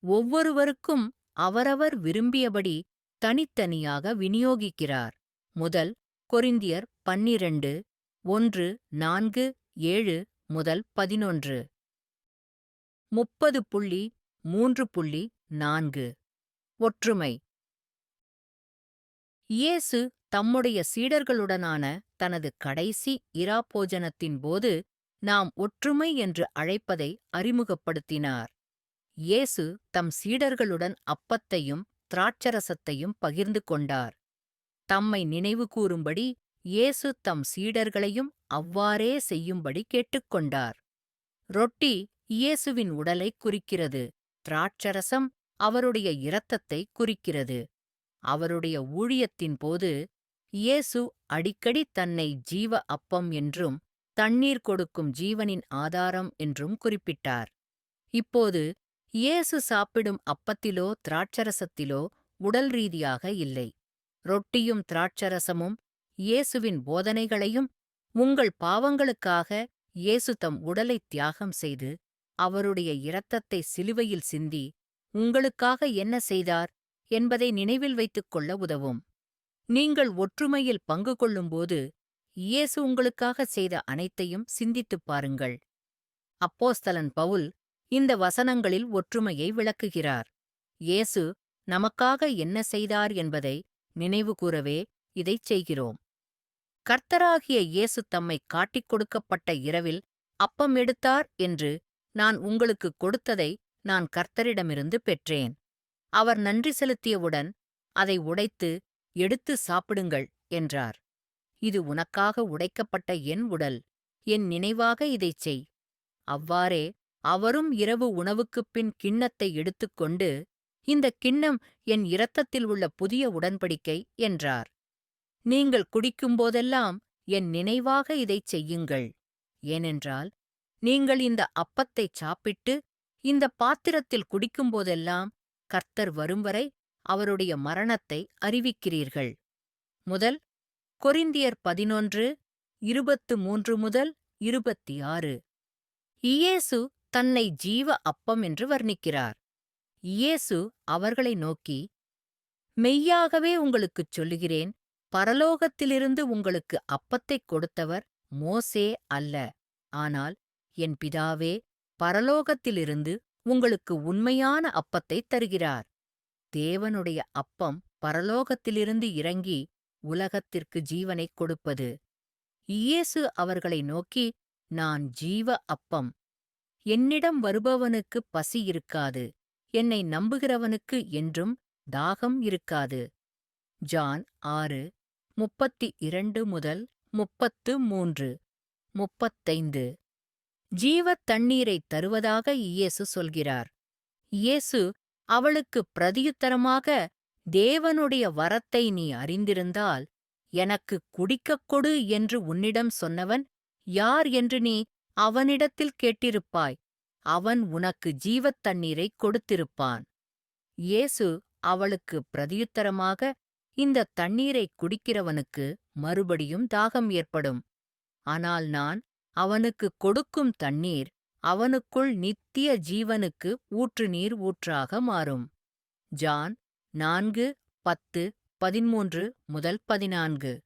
ஒவ்வொருவருக்கும் அவரவர் விரும்பியபடி தனித்தனியாக விநியோகிக்கிறார். முதல் கொரிந்தியர் 12:1-4-7-11. 30.3.4. ஒற்றுமை. இயேசு தம்முடைய சீடர்களுடனான தனது கடைசி இராப்போஜனத்தின் போது நாம் ஒற்றுமை என்று அழைப்பதை அறிமுகப்படுத்தினார். இயேசு தம் சீடர்களுடன் அப்பத்தையும் திராட்சரசத்தையும் பகிர்ந்து கொண்டார். தம்மை நினைவுகூரும்படி இயேசு தம் சீடர்களையும் அவ்வாறே செய்யும்படி கேட்டுக்கொண்டார். ரொட்டி இயேசுவின் உடலைக் குறிக்கிறது. திராட்சரசம் அவருடைய இரத்தத்தைக் குறிக்கிறது. அவருடைய ஊழியத்தின் போது இயேசு அடிக்கடி தன்னை ஜீவ அப்பம் என்றும் தண்ணீர் கொடுக்கும் ஜீவனின் ஆதாரம் என்றும் குறிப்பிட்டார். இப்போது இயேசு சாப்பிடும் அப்பத்திலோ திராட்சரசத்திலோ உடல் ரீதியாக இல்லை. ரொட்டியும் திராட்சரசமும் இயேசுவின் போதனைகளையும், உங்கள் பாவங்களுக்காக இயேசு தம் உடலை தியாகம் செய்து அவருடைய இரத்தத்தை சிலுவையில் சிந்தி உங்களுக்காக என்ன செய்தார் என்பதை நினைவில் வைத்துக் கொள்ள உதவும். நீங்கள் ஒற்றுமையில் பங்கு கொள்ளும்போது இயேசு உங்களுக்காக செய்த அனைத்தையும் சிந்தித்துப் பாருங்கள். அப்போஸ்தலன் பவுல் இந்த வசனங்களில் ஒற்றுமையை விளக்குகிறார். இயேசு நமக்காக என்ன செய்தார் என்பதை நினைவுகூரவே இதைச் செய்கிறோம். கர்த்தராகிய இயேசு தம்மை காட்டிக் கொடுக்கப்பட்ட இரவில் அப்பம் எடுத்தார் என்று நான் உங்களுக்குக் கொடுத்ததை நான் கர்த்தரிடமிருந்து பெற்றேன். அவர் நன்றி செலுத்தியவுடன் அதை உடைத்து, எடுத்து சாப்பிடுங்கள் என்றார். இது உனக்காக உடைக்கப்பட்ட என் உடல். என் நினைவாக இதைச் செய். அவ்வாறே அவரும் இரவு உணவுக்குப் பின் கிண்ணத்தை எடுத்துக்கொண்டு, இந்தக் கிண்ணம் என் இரத்தத்தில் உள்ள புதிய உடன்படிக்கை என்றார். நீங்கள் குடிக்கும்போதெல்லாம் என் நினைவாக இதைச் செய்யுங்கள். ஏனென்றால், நீங்கள் இந்த அப்பத்தைச் சாப்பிட்டு, இந்தப் பாத்திரத்தில் குடிக்கும்போதெல்லாம் கர்த்தர் வரும்வரை அவருடைய மரணத்தை அறிவிக்கிறீர்கள். முதல் கொரிந்தியர் 11:23-26. இயேசு தன்னை ஜீவ அப்பம் என்று வர்ணிக்கிறார். இயேசு அவர்களை நோக்கி, மெய்யாகவே உங்களுக்குச் சொல்லுகிறேன், பரலோகத்திலிருந்து உங்களுக்கு அப்பத்தைக் கொடுத்தவர் மோசே அல்ல, ஆனால் என் பிதாவே பரலோகத்திலிருந்து உங்களுக்கு உண்மையான அப்பத்தைத் தருகிறார். தேவனுடைய அப்பம் பரலோகத்திலிருந்து இறங்கி உலகத்திற்கு ஜீவனைக் கொடுப்பது. இயேசு அவர்களை நோக்கி, நான் ஜீவ அப்பம். என்னிடம் வருபவனுக்குப் பசி இருக்காது. என்னை நம்புகிறவனுக்கு என்றும் தாகம் இருக்காது. ஜான் 6:32-33, 35. ஜீவத் தண்ணீரைத் தருவதாக இயேசு சொல்கிறார். இயேசு அவளுக்குப் பிரதியுத்தரமாக, தேவனுடைய வரத்தை நீ அறிந்திருந்தால், எனக்குக் குடிக்கக் கொடு என்று உன்னிடம் சொன்னவன் யார் என்று நீ அவனிடத்தில் கேட்டிருப்பாய். அவன் உனக்கு ஜீவத் தண்ணீரைக் கொடுத்திருப்பான். இயேசு அவளுக்கு பிரதியுத்தரமாக, இந்தத் தண்ணீரைக் குடிக்கிறவனுக்கு மறுபடியும் தாகம் ஏற்படும். ஆனால் நான் அவனுக்குக் கொடுக்கும் தண்ணீர் அவனுக்குள் நித்திய ஜீவனுக்கு ஊற்றுநீர் ஊற்றாக மாறும். ஜான் 4:10-13-14.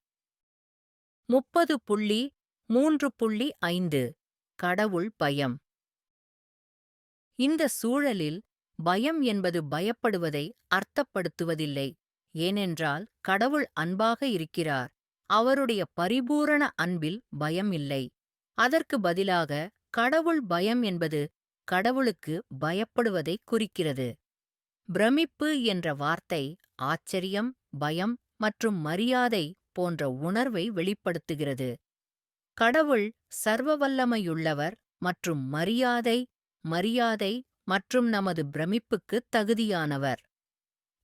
30.3.5. கடவுள் பயம். இந்த சூழலில் பயம் என்பது பயப்படுவதை அர்த்தப்படுத்துவதில்லை. ஏனென்றால் கடவுள் அன்பாக இருக்கிறார். அவருடைய பரிபூரண அன்பில் பயம் இல்லை. அதற்கு பதிலாக கடவுள் பயம் என்பது கடவுளுக்கு பயப்படுவதைக் குறிக்கிறது. பிரமிப்பு என்ற வார்த்தை ஆச்சரியம், பயம் மற்றும் மரியாதை போன்ற உணர்வை வெளிப்படுத்துகிறது. கடவுள் சர்வவல்லமையுள்ளவர் மற்றும் மரியாதை மற்றும் நமது பிரமிப்புக்குத் தகுதியானவர்.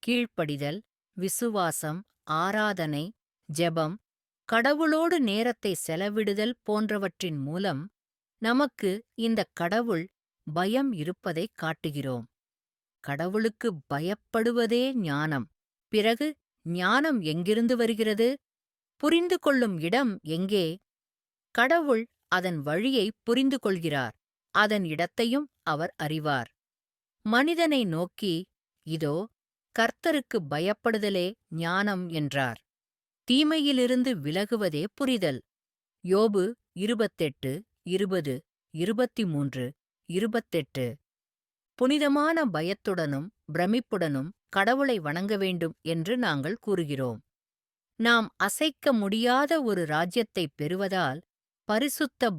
கீழ்ப்படிதல், விசுவாசம், ஆராதனை, ஜெபம், கடவுளோடு நேரத்தை செலவிடுதல் போன்றவற்றின் மூலம் நமக்கு இந்தக் கடவுள் பயம் இருப்பதைக் காட்டுகிறோம். கடவுளுக்கு பயப்படுவதே ஞானம். பிறகு ஞானம் எங்கிருந்து வருகிறது? புரிந்து கொள்ளும் இடம் எங்கே? கடவுள் அதன் வழியைப் புரிந்து கொள்கிறார். அதன் இடத்தையும் அவர் அறிவார். மனிதனை நோக்கி, இதோ கர்த்தருக்கு பயப்படுதலே ஞானம் என்றார். தீமையிலிருந்து விலகுவதே புரிதல். யோபு 28:20, 23, 28. புனிதமான பயத்துடனும் பிரமிப்புடனும் கடவுளை வணங்க வேண்டும் என்று நாங்கள் கூறுகிறோம். நாம் அசைக்க முடியாத ஒரு ராஜ்யத்தைப் பெறுவதால் பரிசுத்த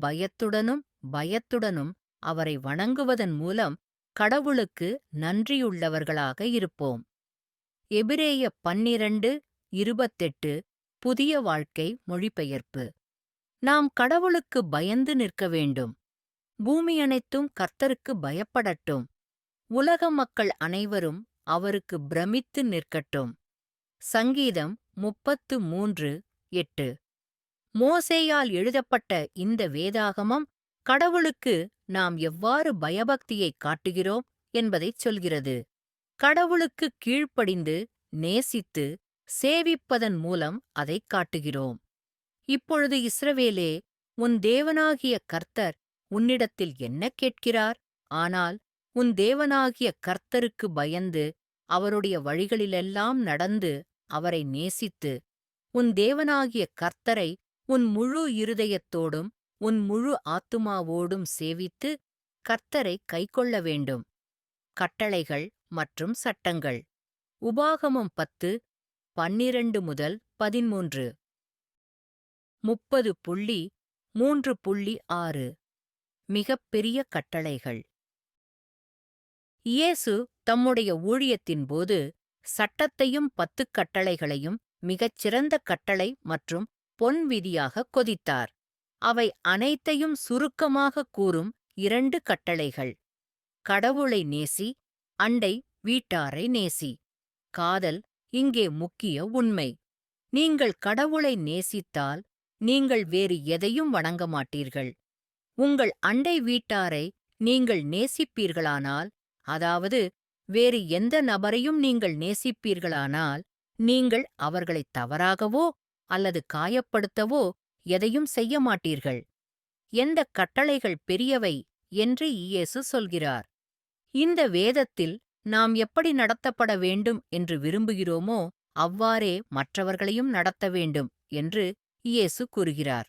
பயத்துடனும் அவரை வணங்குவதன் மூலம் கடவுளுக்கு நன்றியுள்ளவர்களாக இருப்போம். எபிரேய 12:28 புதிய வாழ்க்கை மொழிபெயர்ப்பு. நாம் கடவுளுக்கு பயந்து நிற்க வேண்டும். பூமி அனைத்தும் கர்த்தருக்கு பயப்படட்டும். உலக மக்கள் அனைவரும் அவருக்கு பிரமித்து நிற்கட்டும். சங்கீதம் 33:8. மோசேயால் எழுதப்பட்ட இந்த வேதாகமம் கடவுளுக்கு நாம் எவ்வாறு பயபக்தியைக் காட்டுகிறோம் என்பதைச் சொல்கிறது. கடவுளுக்கு கீழ்ப்படிந்து, நேசித்து, சேவிப்பதன் மூலம் அதைக் காட்டுகிறோம். இப்பொழுது இஸ்ரவேலே, உன் தேவனாகிய கர்த்தர் உன்னிடத்தில் என்ன கேட்கிறார்? ஆனால் உன் தேவனாகிய கர்த்தருக்கு பயந்து, அவருடைய வழிகளிலெல்லாம் நடந்து, அவரை நேசித்து, உன் தேவனாகிய கர்த்தரை உன் முழு இருதயத்தோடும் உன் முழு ஆத்துமாவோடும் சேவித்து, கர்த்தரைக் கைக்கொள்ள வேண்டும். கட்டளைகள் மற்றும் சட்டங்கள். உபாகமம் 10:12-13. 30.3.6. மிகப் பெரிய கட்டளைகள். இயேசு தம்முடைய ஊழியத்தின் போது சட்டத்தையும் 10 கட்டளைகளையும் மிகச் சிறந்த கட்டளை மற்றும் பொன் விதியாகக் கொதித்தார். அவை அனைத்தையும் சுருக்கமாகக் கூறும் 2 கட்டளைகள். கடவுளை நேசி, அண்டை வீட்டாரை நேசி. காதல் இங்கே முக்கிய உண்மை. நீங்கள் கடவுளை நேசித்தால் நீங்கள் வேறு எதையும் வணங்க மாட்டீர்கள். உங்கள் அண்டை வீட்டாரை நீங்கள் நேசிப்பீர்களானால், அதாவது வேறு எந்த நபரையும் நீங்கள் நேசிப்பீர்களானால், நீங்கள் அவர்களைத் தவறாகவோ அல்லது காயப்படுத்தவோ எதையும் செய்ய மாட்டீர்கள். எந்தக் கட்டளைகள் பெரியவை என்று இயேசு சொல்கிறார். இந்த வேதத்தில் நாம் எப்படி நடத்தப்பட வேண்டும் என்று விரும்புகிறோமோ அவ்வாறே மற்றவர்களையும் நடத்த வேண்டும் என்று இயேசு கூறுகிறார்.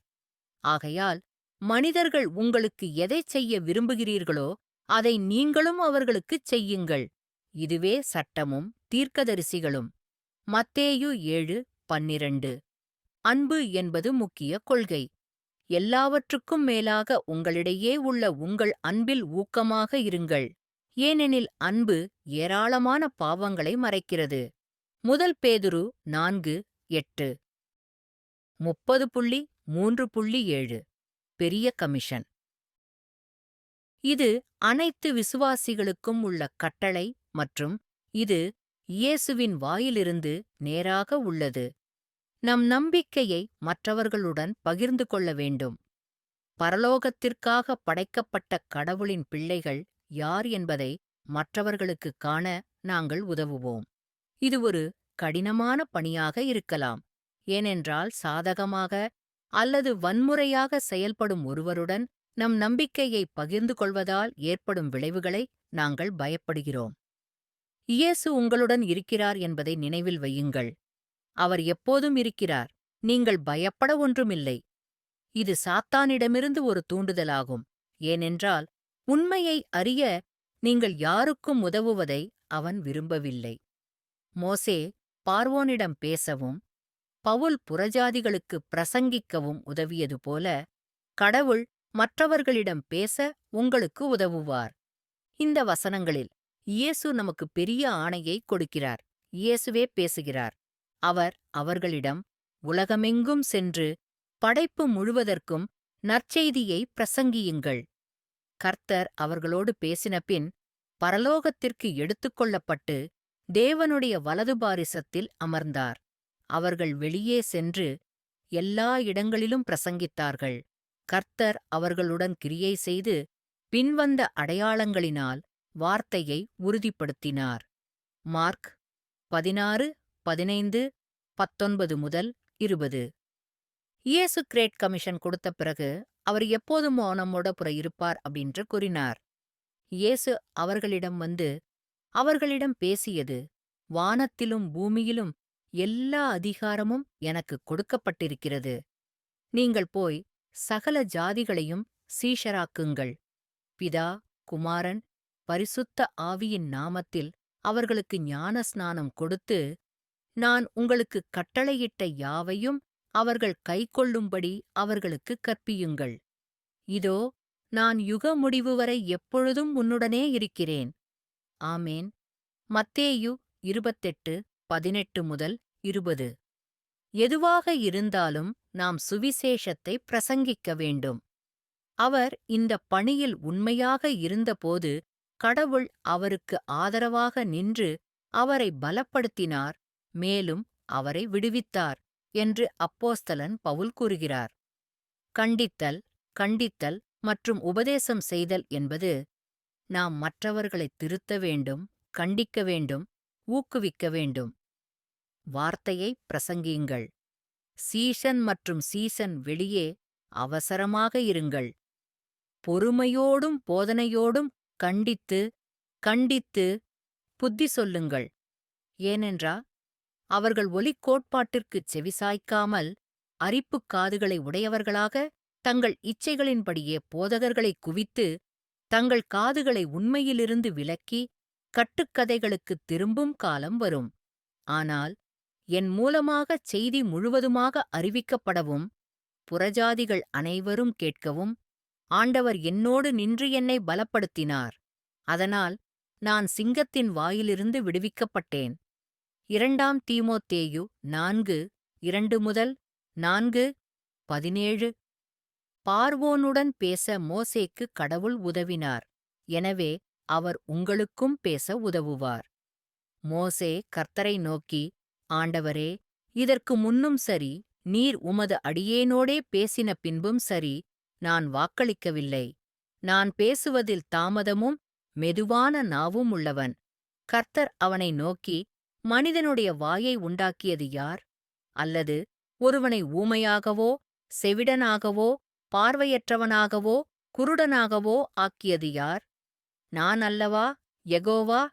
ஆகையால் மனிதர்கள் உங்களுக்கு எதைச் செய்ய விரும்புகிறீர்களோ அதை நீங்களும் அவர்களுக்குச் செய்யுங்கள். இதுவே சட்டமும் தீர்க்கதரிசிகளும். மத்தேயு 7:12. அன்பு என்பது முக்கிய கொள்கை. எல்லாவற்றுக்கும் மேலாக உங்களிடையே உள்ள உங்கள் அன்பில் ஊக்கமாக இருங்கள். ஏனெனில் அன்பு ஏராளமான பாவங்களை மறைக்கிறது. முதல் பேதுரு 4:8. 30.3.7. பெரிய கமிஷன். இது அனைத்து விசுவாசிகளுக்கும் உள்ள கட்டளை மற்றும் இது இயேசுவின் வாயிலிருந்து நேராக உள்ளது. நம் நம்பிக்கையை மற்றவர்களுடன் பகிர்ந்து கொள்ள வேண்டும். பரலோகத்திற்காக படைக்கப்பட்ட கடவுளின் பிள்ளைகள் யார் என்பதை மற்றவர்களுக்குக் காண நாங்கள் உதவுவோம். இது ஒரு கடினமான பணியாக இருக்கலாம், ஏனென்றால் சாதகமாக அல்லது வன்முறையாக செயல்படும் ஒருவருடன் நம் நம்பிக்கையை பகிர்ந்து கொள்வதால் ஏற்படும் விளைவுகளை நாங்கள் பயப்படுகிறோம். இயேசு உங்களுடன் இருக்கிறார் என்பதை நினைவில் வையுங்கள். அவர் எப்போதும் இருக்கிறார். நீங்கள் பயப்பட ஒன்றுமில்லை. இது சாத்தானிடமிருந்து ஒரு தூண்டுதலாகும், ஏனென்றால் உண்மையை அறிய நீங்கள் யாருக்கும் உதவுவதை அவன் விரும்பவில்லை. மோசே பார்வோனிடம் பேசவும் பவுல் புறஜாதிகளுக்கு பிரசங்கிக்கவும் உதவியது போல கடவுள் மற்றவர்களிடம் பேச உங்களுக்கு உதவுவார். இந்த வசனங்களில் இயேசு நமக்கு பெரிய ஆணையை கொடுக்கிறார். இயேசுவே பேசுகிறார். அவர் அவர்களிடம் உலகமெங்கும் சென்று படைப்பு முழுவதற்கும் நற்செய்தியை பிரசங்கியுங்கள். கர்த்தர் அவர்களோடு பேசினபின் பரலோகத்திற்கு எடுத்துக்கொள்ளப்பட்டு தேவனுடைய வலது பாரிசத்தில் அமர்ந்தார். அவர்கள் வெளியே சென்று எல்லா இடங்களிலும் பிரசங்கித்தார்கள். கர்த்தர் அவர்களுடன் கிரியை செய்து பின்வந்த அடையாளங்களினால் வார்த்தையை உறுதிப்படுத்தினார். மார்க் 16:15-19 இயேசு கிரேட் கமிஷன் கொடுத்த பிறகு அவர் எப்போதும் நம்மோட இருப்பார் அப்படின்று கூறினார். இயேசு அவர்களிடம் வந்து அவர்களிடம் பேசியது, வானத்திலும் பூமியிலும் எல்லா அதிகாரமும் எனக்கு கொடுக்கப்பட்டிருக்கிறது. நீங்கள் போய் சகல ஜாதிகளையும் சீஷராக்குங்கள். பிதா, குமாரன், பரிசுத்த ஆவியின் நாமத்தில் அவர்களுக்கு ஞான ஸ்நானம் கொடுத்து, நான் உங்களுக்குக் கட்டளையிட்ட யாவையும் அவர்கள் கைக்கொள்ளும்படி அவர்களுக்குக் கற்பியுங்கள். இதோ நான் யுக முடிவு வரை எப்பொழுதும் உன்னுடனே இருக்கிறேன். ஆமேன். மத்தேயு 28:18-20. எதுவாக இருந்தாலும் நாம் சுவிசேஷத்தை பிரசங்கிக்க வேண்டும். அவர் இந்தப் பணியில் உண்மையாக இருந்தபோது கடவுள் அவருக்கு ஆதரவாக நின்று அவரை பலப்படுத்தினார், மேலும் அவரை விடுவித்தார் என்று அப்போஸ்தலன் பவுல் கூறுகிறார். கண்டித்தல், கண்டித்தல் மற்றும் உபதேசம் செய்தல் என்பது நாம் மற்றவர்களைத் திருத்த வேண்டும், கண்டிக்க வேண்டும், ஊக்குவிக்க வேண்டும். வார்த்தையை பிரசங்கியுங்கள். சீஷன் மற்றும் சீசன் வெளியே அவசரமாக இருங்கள். பொறுமையோடும் போதனையோடும் கண்டித்து கண்டித்து புத்தி சொல்லுங்கள். ஏனென்றால் அவர்கள் ஒலிக் கோட்பாட்டிற்குச் செவிசாய்க்காமல் அரிப்புக் காதுகளை உடையவர்களாக தங்கள் இச்சைகளின்படியே போதகர்களைக் குவித்து தங்கள் காதுகளை உண்மையிலிருந்து விலக்கி கட்டுக்கதைகளுக்குத் திரும்பும் காலம் வரும். ஆனால் என் மூலமாகச் செய்தி முழுவதுமாக அறிவிக்கப்படவும் புறஜாதிகள் அனைவரும் கேட்கவும் ஆண்டவர் என்னோடு நின்று என்னை பலப்படுத்தினார். அதனால் நான் சிங்கத்தின் வாயிலிருந்து விடுவிக்கப்பட்டேன். 2 தீமோத்தேயு 4, 2-4:17. பார்வோனுடன் பேச மோசேக்கு கடவுள் உதவினார். எனவே அவர் உங்களுக்கும் பேச உதவுவார். மோசே கர்த்தரை நோக்கி, ஆண்டவரே, இதற்கு முன்னும் சரி, நீர் உமது அடியேனோடே பேசின பின்பும் சரி, நான் வாக்களிக்கவில்லை. நான் பேசுவதில் தாமதமும் மெதுவான நாவும் உள்ளவன். கர்த்தர் அவனை நோக்கி, மனிதனுடைய வாயை உண்டாக்கியது யார்? அல்லது ஒருவனை ஊமையாகவோ செவிடனாகவோ பார்வையற்றவனாகவோ குருடனாகவோ ஆக்கியது யார்? நான் அல்லவா, யெகோவா?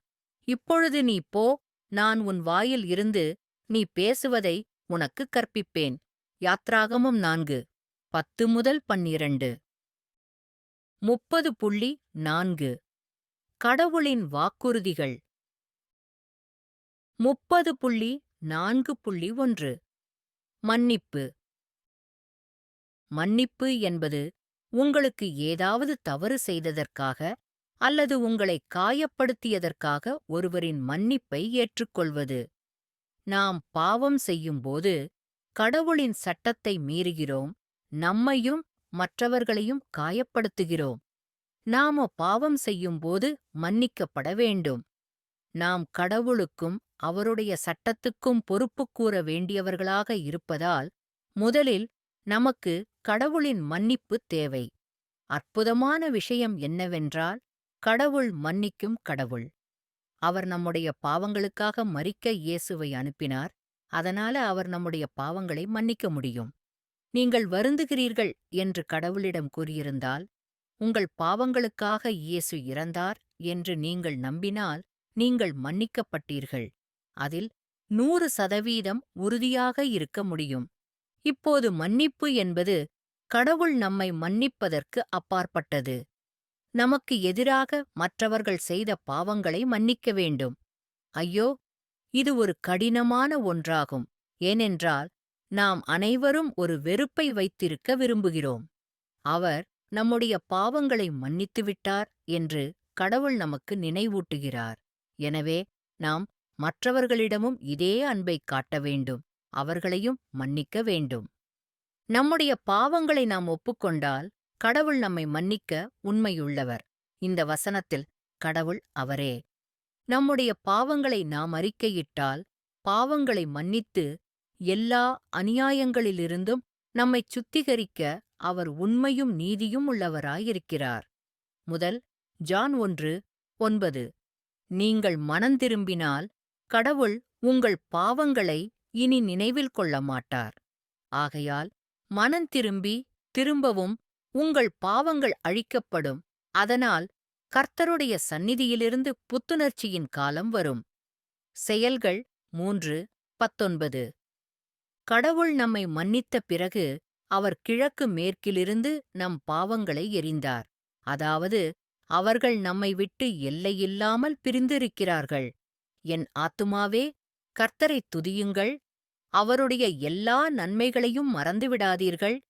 இப்பொழுது நீ போ, நான் உன் வாயில் இருந்து நீ பேசுவதை உனக்குக் கற்பிப்பேன். யாத்ராகமம் 4:10-12. 30.4 கடவுளின் வாக்குறுதிகள். 30.4.1 மன்னிப்பு. மன்னிப்பு என்பது உங்களுக்கு ஏதாவது தவறு செய்ததற்காக அல்லது உங்களை காயப்படுத்தியதற்காக ஒருவரின் மன்னிப்பை ஏற்றுக்கொள்வது. நாம் பாவம் செய்யும்போது கடவுளின் சட்டத்தை மீறுகிறோம், நம்மையும் மற்றவர்களையும் காயப்படுத்துகிறோம். நாம பாவம் செய்யும்போது மன்னிக்கப்பட வேண்டும். நாம் கடவுளுக்கும் அவருடைய சட்டத்துக்கும் பொறுப்பு கூற வேண்டியவர்களாக இருப்பதால் முதலில் நமக்கு கடவுளின் மன்னிப்பு தேவை. அற்புதமான விஷயம் என்னவென்றால், கடவுள் மன்னிக்கும் கடவுள். அவர் நம்முடைய பாவங்களுக்காக மரிக்க இயேசுவை அனுப்பினார். அதனால அவர் நம்முடைய பாவங்களை மன்னிக்க முடியும். நீங்கள் வருந்துகிறீர்கள் என்று கடவுளிடம் கூறியிருந்தால், உங்கள் பாவங்களுக்காக இயேசு இறந்தார் என்று நீங்கள் நம்பினால் நீங்கள் மன்னிக்கப்பட்டீர்கள். அதில் 100% உறுதியாக இருக்க முடியும். இப்போது மன்னிப்பு என்பது கடவுள் நம்மை மன்னிப்பதற்கு அப்பாற்பட்டது. நமக்கு எதிராக மற்றவர்கள் செய்த பாவங்களை மன்னிக்க வேண்டும். ஐயோ, இது ஒரு கடினமான ஒன்றாகும். ஏனென்றால் நாம் அனைவரும் ஒரு வெறுப்பை வைத்திருக்க விரும்புகிறோம். அவர் நம்முடைய பாவங்களை மன்னித்துவிட்டார் என்று கடவுள் நமக்கு நினைவூட்டுகிறார். எனவே நாம் மற்றவர்களிடமும் இதே அன்பைக் காட்ட வேண்டும். அவர்களையும் மன்னிக்க வேண்டும். நம்முடைய பாவங்களை நாம் ஒப்புக்கொண்டால் கடவுள் நம்மை மன்னிக்க உண்மையுள்ளவர். இந்த வசனத்தில் கடவுள் அவரே. நம்முடைய பாவங்களை நாம் அறிக்கையிட்டால் பாவங்களை மன்னித்து எல்லா அநியாயங்களிலிருந்தும் நம்மைச் சுத்திகரிக்க அவர் உண்மையும் நீதியும் உள்ளவராயிருக்கிறார். முதல் ஜான் 1:9. நீங்கள் மனந்திரும்பினால் கடவுள் உங்கள் பாவங்களை இனி நினைவில் கொள்ள மாட்டார். ஆகையால் மனந்திரும்பி திரும்பவும் உங்கள் பாவங்கள் அழிக்கப்படும். அதனால் கர்த்தருடைய சந்நிதியிலிருந்து புத்துணர்ச்சியின் காலம் வரும். செயல்கள் 3:19. கடவுள் நம்மை மன்னித்த பிறகு அவர் கிழக்கு மேற்கிலிருந்து நம் பாவங்களை எறிந்தார். அதாவது அவர்கள் நம்மை விட்டு எல்லையில்லாமல் பிரிந்திருக்கிறார்கள். என் ஆத்துமாவே, கர்த்தரைத் துதியுங்கள். அவருடைய எல்லா நன்மைகளையும் மறந்துவிடாதீர்கள்.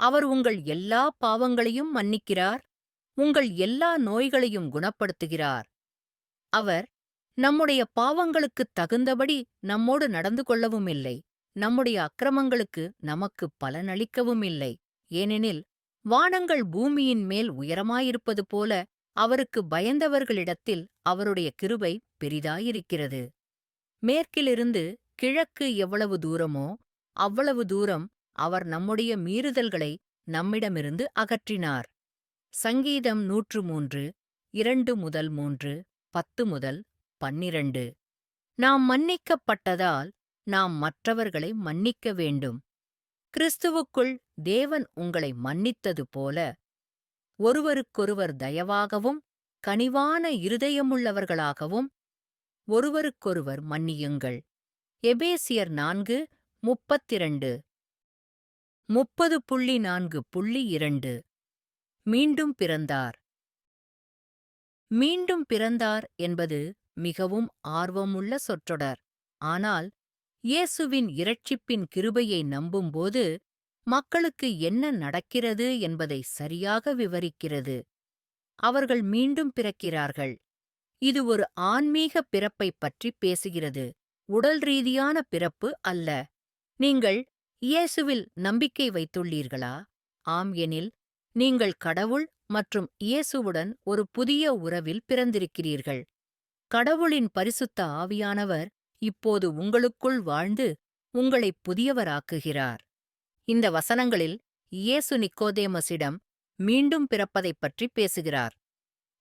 அவர் உங்கள் எல்லா பாவங்களையும் மன்னிக்கிறார், உங்கள் எல்லா நோய்களையும் குணப்படுத்துகிறார். அவர் நம்முடைய பாவங்களுக்குத் தகுந்தபடி நம்மோடு நடந்து கொள்ளவுமில்லை, நம்முடைய அக்கிரமங்களுக்கு நமக்கு பலனளிக்கவுமில்லை. ஏனெனில் வானங்கள் பூமியின் மேல் உயரமாயிருப்பது போல அவருக்கு பயந்தவர்களிடத்தில் அவருடைய கிருபை பெரிதாயிருக்கிறது. மேற்கிலிருந்து கிழக்கு எவ்வளவு தூரமோ அவ்வளவு தூரம் அவர் நம்முடைய மீறுதல்களை நம்மிடமிருந்து அகற்றினார். சங்கீதம் 103, 2-3, 10-12. நாம் மன்னிக்கப்பட்டதால் நாம் மற்றவர்களை மன்னிக்க வேண்டும். கிறிஸ்துவுக்குள் தேவன் உங்களை மன்னித்தது போல ஒருவருக்கொருவர் தயவாகவும் கனிவான இருதயமுள்ளவர்களாகவும் ஒருவருக்கொருவர் மன்னியுங்கள். எபேசியர் 4:32. 30.4.2 மீண்டும் பிறந்தார். மீண்டும் பிறந்தார் என்பது மிகவும் ஆர்வமுள்ள சொற்றொடர். ஆனால் இயேசுவின் இரட்சிப்பின் கிருபையை நம்பும்போது மக்களுக்கு என்ன நடக்கிறது என்பதை சரியாக விவரிக்கிறது. அவர்கள் மீண்டும் பிறக்கிறார்கள். இது ஒரு ஆன்மீக பிறப்பைப் பற்றி பேசுகிறது, உடல் ரீதியான பிறப்பு அல்ல. நீங்கள் இயேசுவில் நம்பிக்கை வைத்துள்ளீர்களா? ஆம் எனில், நீங்கள் கடவுள் மற்றும் இயேசுவுடன் ஒரு புதிய உறவில் பிறந்திருக்கிறீர்கள். கடவுளின் பரிசுத்த ஆவியானவர் இப்போது உங்களுக்குள் வாழ்ந்து உங்களைப் புதியவராக்குகிறார். இந்த வசனங்களில் இயேசு நிக்கோதேமஸிடம் மீண்டும் பிறப்பதைப் பற்றி பேசுகிறார்.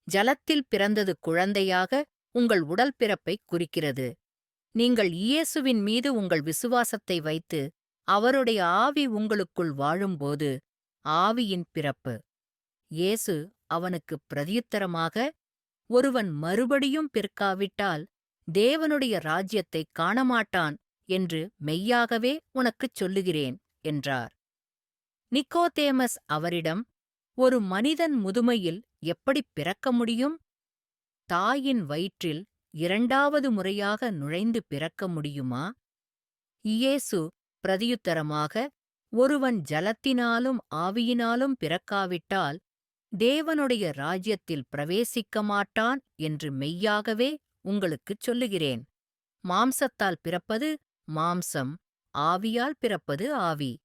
ஜலத்தில் பிறந்தது குழந்தையாக உங்கள் உடல் பிறப்பைக் குறிக்கிறது. நீங்கள் இயேசுவின் மீது உங்கள் விசுவாசத்தை வைத்து அவருடைய ஆவி உங்களுக்குள் வாழும்போது ஆவியின் பிறப்பு. இயேசு அவனுக்குப் பிரதியுத்தரமாக, ஒருவன் மறுபடியும் பிறக்காவிட்டால் தேவனுடைய ராஜ்யத்தைக் காணமாட்டான் என்று மெய்யாகவே உனக்குச் சொல்லுகிறேன் என்றார். நிக்கோதேமஸ் அவரிடம், ஒரு மனிதன் முதுமையில் எப்படிப் பிறக்க முடியும்? தாயின் வயிற்றில் இரண்டாவது முறையாக நுழைந்து பிறக்க முடியுமா? இயேசு பிரதியுத்தரமாக, ஒருவன் ஜலத்தினாலும் ஆவியினாலும் பிறக்காவிட்டால் தேவனுடைய ராஜ்யத்தில் பிரவேசிக்க மாட்டான் என்று மெய்யாகவே உங்களுக்குச் சொல்லுகிறேன். மாம்சத்தால் பிறப்பது மாம்சம், ஆவியால் பிறப்பது ஆவி.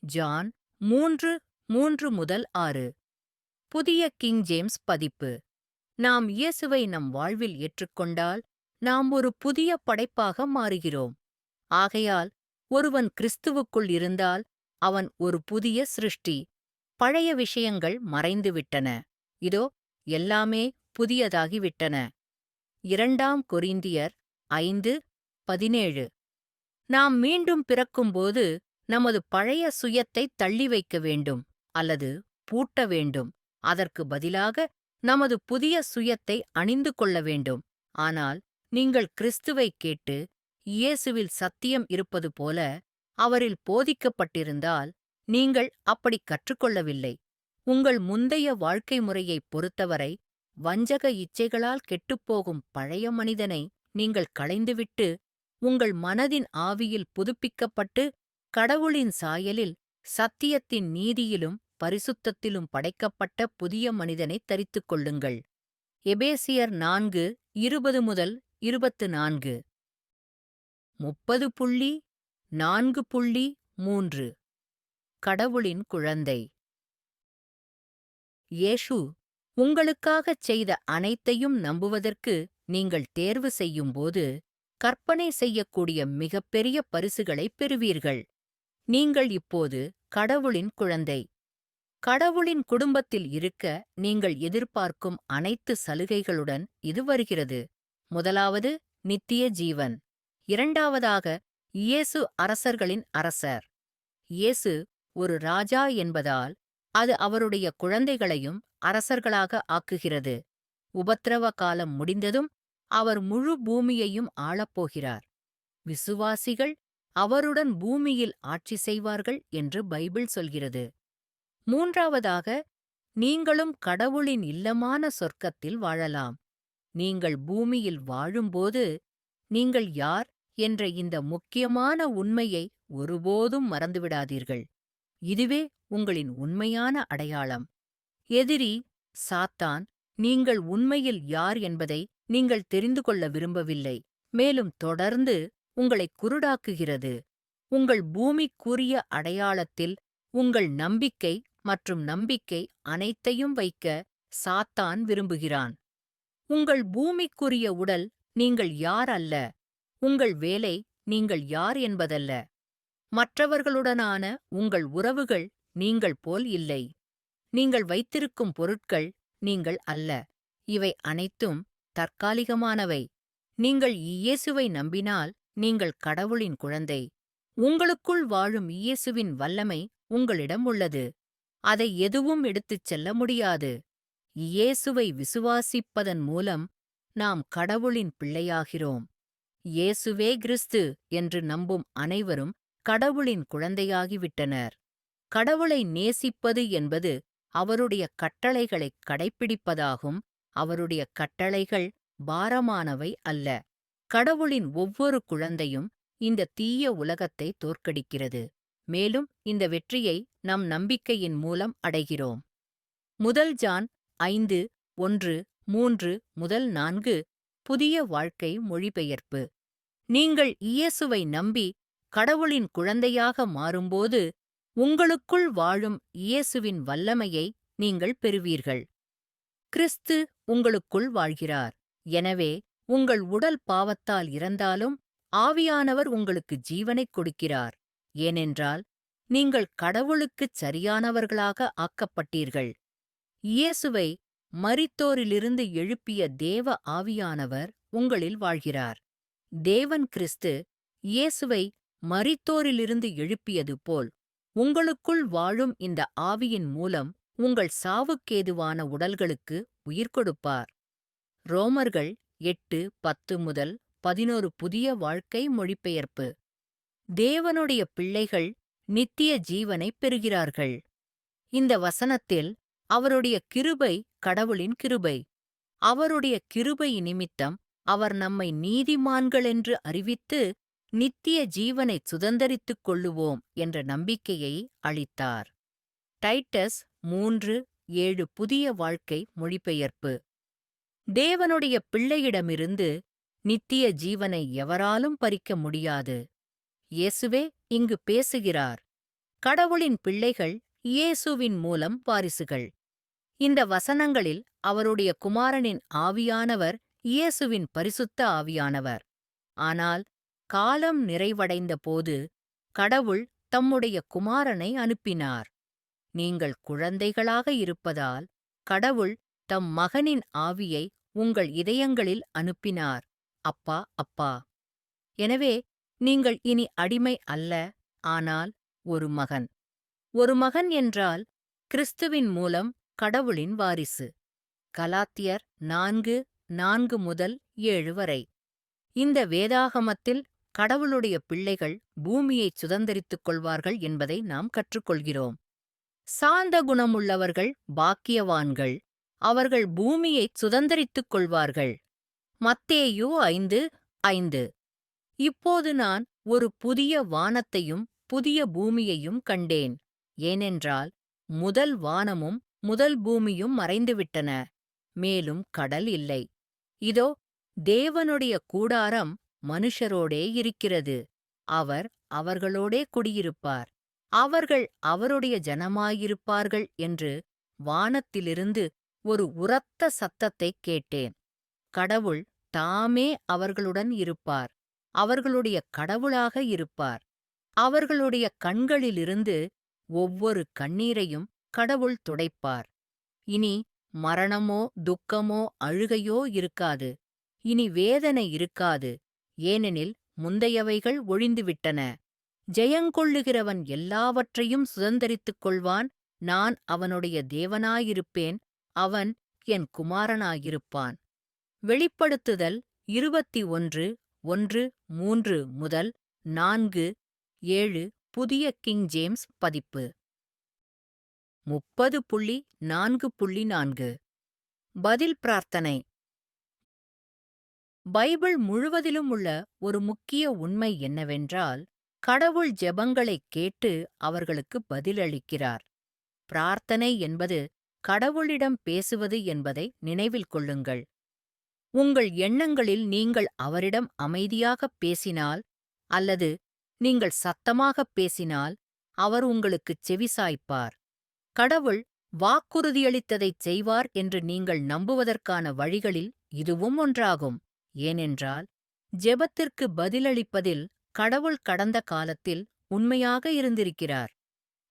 ஜான் 3:3-6. புதிய கிங் ஜேம்ஸ் பதிப்பு. நாம் இயேசுவை நம் வாழ்வில் ஏற்றுக்கொண்டால் நாம் ஒரு புதிய படைப்பாக மாறுகிறோம். ஆகையால் ஒருவன் கிறிஸ்துவுக்குள் இருந்தால் அவன் ஒரு புதிய சிருஷ்டி. பழைய விஷயங்கள் மறைந்துவிட்டன, இதோ எல்லாமே புதியதாகிவிட்டன. 2 கொரிந்தியர் 5:17. நாம் மீண்டும் பிறக்கும்போது நமது பழைய சுயத்தைத் தள்ளி வைக்க வேண்டும் அல்லது பூட்ட வேண்டும். அதற்கு பதிலாக நமது புதிய சுயத்தை அணிந்து கொள்ள வேண்டும். ஆனால் நீங்கள் கிறிஸ்துவைக் கேட்டு இயேசுவில் சத்தியம் இருப்பது போல அவரில் போதிக்கப்பட்டிருந்தால் நீங்கள் அப்படிக் கற்றுக்கொள்ளவில்லை. உங்கள் முந்தைய வாழ்க்கை முறையைப் பொறுத்தவரை வஞ்சக இச்சைகளால் கெட்டுப்போகும் பழைய மனிதனை நீங்கள் களைந்துவிட்டு உங்கள் மனதின் ஆவியில் புதுப்பிக்கப்பட்டு கடவுளின் சாயலில் சத்தியத்தின் நீதியிலும் பரிசுத்தத்திலும் படைக்கப்பட்ட புதிய மனிதனைத் தரித்துக் கொள்ளுங்கள். எபேசியர் 4:20-24. 30.4.3. கடவுளின் குழந்தை. இயேசு உங்களுக்காகச் செய்த அனைத்தையும் நம்புவதற்கு நீங்கள் தேர்வு செய்யும்போது கற்பனை செய்யக்கூடிய மிகப்பெரிய பரிசுகளைப் பெறுவீர்கள். நீங்கள் இப்போது கடவுளின் குழந்தை. கடவுளின் குடும்பத்தில் இருக்க நீங்கள் எதிர்பார்க்கும் அனைத்து சலுகைகளுடன் இது வருகிறது. முதலாவது, நித்திய ஜீவன். இரண்டாவதாக, இயேசு அரசர்களின் அரசர். இயேசு ஒரு ராஜா என்பதால் அது அவருடைய குழந்தைகளையும் அரசர்களாக ஆக்குகிறது. உபத்திரவ காலம் முடிந்ததும் அவர் முழு பூமியையும் ஆளப்போகிறார். விசுவாசிகள் அவருடன் பூமியில் ஆட்சி செய்வார்கள் என்று பைபிள் சொல்கிறது. மூன்றாவதாக, நீங்களும் கடவுளின் இல்லமான சொர்க்கத்தில் வாழலாம். நீங்கள் பூமியில் வாழும்போது நீங்கள் யார் என்ற இந்த முக்கியமான உண்மையை ஒருபோதும் மறந்துவிடாதீர்கள். இதுவே உங்களின் உண்மையான அடையாளம். எதிரி சாத்தான் நீங்கள் உண்மையில் யார் என்பதை நீங்கள் தெரிந்து கொள்ள விரும்பவில்லை, மேலும் தொடர்ந்து உங்களை குருடாக்குகிறது. உங்கள் பூமிக்குரிய அடையாளத்தில் உங்கள் நம்பிக்கை மற்றும் நம்பிக்கை அனைத்தையும் வைக்க சாத்தான் விரும்புகிறான். உங்கள் பூமிக்குரிய உடல் நீங்கள் யார் அல்ல. உங்கள் வேலை நீங்கள் யார் என்பதல்ல. மற்றவர்களுடனான உங்கள் உறவுகள் நீங்கள் போல் இல்லை. நீங்கள் வைத்திருக்கும் பொருட்கள் நீங்கள் அல்ல. இவை அனைத்தும் தற்காலிகமானவை. நீங்கள் இயேசுவை நம்பினால் நீங்கள் கடவுளின் குழந்தை. உங்களுக்குள் வாழும் இயேசுவின் வல்லமை உங்களிடம் உள்ளது. அதை எதுவும் எடுத்துச் செல்ல முடியாது. இயேசுவை விசுவாசிப்பதன் மூலம் நாம் கடவுளின் பிள்ளையாகிறோம். இயேசுவே கிறிஸ்து என்று நம்பும் அனைவரும் கடவுளின் குழந்தையாகிவிட்டனர். கடவுளை நேசிப்பது என்பது அவருடைய கட்டளைகளைக் கடைப்பிடிப்பதாகும். அவருடைய கட்டளைகள் பாரமானவை அல்ல. கடவுளின் ஒவ்வொரு குழந்தையும் இந்த தீய உலகத்தை தோற்கடிக்கிறது, மேலும் இந்த வெற்றியை நம் நம்பிக்கையின் மூலம் அடைகிறோம். முதல் ஜான் 5, 1, 3 முதல் 4 புதிய வாழ்க்கை மொழிபெயர்ப்பு. நீங்கள் இயேசுவை நம்பி கடவுளின் குழந்தையாக மாறும்போது உங்களுக்குள் வாழும் இயேசுவின் வல்லமையை நீங்கள் பெறுவீர்கள். கிறிஸ்து உங்களுக்குள் வாழ்கிறார். எனவே உங்கள் உடல் பாவத்தால் இறந்தாலும் ஆவியானவர் உங்களுக்கு ஜீவனைக் கொடுக்கிறார். ஏனென்றால் நீங்கள் கடவுளுக்குச் சரியானவர்களாக ஆக்கப்பட்டீர்கள். இயேசுவை மரித்தோரிலிருந்து எழுப்பிய தேவ ஆவியானவர் உங்களில் வாழ்கிறார். தேவன் கிறிஸ்து இயேசுவை மரித்தோரிலிருந்து எழுப்பியது போல் உங்களுக்குள் வாழும் இந்த ஆவியின் மூலம் உங்கள் சாவுக்கேதுவான உடல்களுக்கு உயிர் கொடுப்பார். ரோமர்கள் 8:10 முதல் 11 புதிய வாழ்க்கை மொழிபெயர்ப்பு. தேவனுடைய பிள்ளைகள் நித்திய ஜீவனைப் பெறுகிறார்கள். இந்த வசனத்தில் அவருடைய கிருபை கடவுளின் கிருபை. அவருடைய கிருபை நிமித்தம் அவர் நம்மை நீதிமான்களென்று அறிவித்து நித்திய ஜீவனைச் சுதந்தரித்துக் கொள்ளுவோம் என்ற நம்பிக்கையை அளித்தார். டைட்டஸ் 3:7 புதிய வாழ்க்கை மொழிபெயர்ப்பு. தேவனுடைய பிள்ளையிடமிருந்து நித்திய ஜீவனை எவராலும் பறிக்க முடியாது. இயேசுவே இங்கு பேசுகிறார். கடவுளின் பிள்ளைகள் இயேசுவின் மூலம் வாரிசுகள். இந்த வசனங்களில் அவருடைய குமாரனின் ஆவியானவர் இயேசுவின் பரிசுத்த ஆவியானவர். ஆனால் காலம் நிறைவடைந்த போது கடவுள் தம்முடைய குமாரனை அனுப்பினார். நீங்கள் குழந்தைகளாக இருப்பதால் கடவுள் தம் மகனின் ஆவியை உங்கள் இதயங்களில் அனுப்பினார். அப்பா, அப்பா. எனவே நீங்கள் இனி அடிமை அல்ல, ஆனால் ஒரு மகன். ஒரு மகன் என்றால் கிறிஸ்துவின் மூலம் கடவுளின் வாரிசு. கலாத்தியர் 4:4 முதல் 7 வரை. இந்த வேதாகமத்தில் கடவுளுடைய பிள்ளைகள் பூமியைச் சுதந்தரித்துக் கொள்வார்கள் என்பதை நாம் கற்றுக்கொள்கிறோம். சாந்த குணமுள்ளவர்கள் பாக்கியவான்கள், அவர்கள் பூமியைச் சுதந்தரித்துக் கொள்வார்கள். மத்தேயு 5:5. இப்போது நான் ஒரு புதிய வானத்தையும் புதிய பூமியையும் கண்டேன். ஏனென்றால் முதல் வானமும் முதல் பூமியும் மறைந்துவிட்டன, மேலும் கடல் இல்லை. இதோ தேவனுடைய கூடாரம் மனுஷரோடே இருக்கிறது. அவர் அவர்களோடே குடியிருப்பார். அவர்கள் அவருடைய ஜனமாயிருப்பார்கள் என்று வானத்திலிருந்து ஒரு உரத்த சத்தத்தைக் கேட்டேன். கடவுள் தாமே அவர்களுடன் இருப்பார். அவர்களுடைய கடவுளாக இருப்பார். அவர்களுடைய கண்களிலிருந்து ஒவ்வொரு கண்ணீரையும் கடவுள் துடைப்பார். இனி மரணமோ துக்கமோ அழுகையோ இருக்காது. இனி வேதனை இருக்காது. ஏனெனில் முந்தையவைகள் ஒழிந்துவிட்டன. ஜெயங்கொள்ளுகிறவன் எல்லாவற்றையும் சுதந்தரித்துக் கொள்வான். நான் அவனுடைய தேவனாயிருப்பேன். அவன் என் குமாரனாயிருப்பான். வெளிப்படுத்துதல் 21:1-3 முதல் 4:7 புதிய கிங் ஜேம்ஸ் பதிப்பு. 30.4.4 பதில் பிரார்த்தனை. பைபிள் முழுவதிலும் உள்ள ஒரு முக்கிய உண்மை என்னவென்றால், கடவுள் ஜெபங்களைக் கேட்டு அவர்களுக்கு பதிலளிக்கிறார். பிரார்த்தனை என்பது கடவுளிடம் பேசுவது என்பதை நினைவில் கொள்ளுங்கள். உங்கள் எண்ணங்களில் நீங்கள் அவரிடம் அமைதியாகப் பேசினால் அல்லது நீங்கள் சத்தமாகப் பேசினால் அவர் உங்களுக்குச் செவிசாய்ப்பார். கடவுள் வாக்குறுதியளித்ததைச் செய்வார் என்று நீங்கள் நம்புவதற்கான வழிகளில் இதுவும் ஒன்றாகும். ஏனென்றால் ஜெபத்திற்கு பதிலளிப்பதில் கடவுள் கடந்த காலத்தில் உண்மையாக இருந்திருக்கிறார்.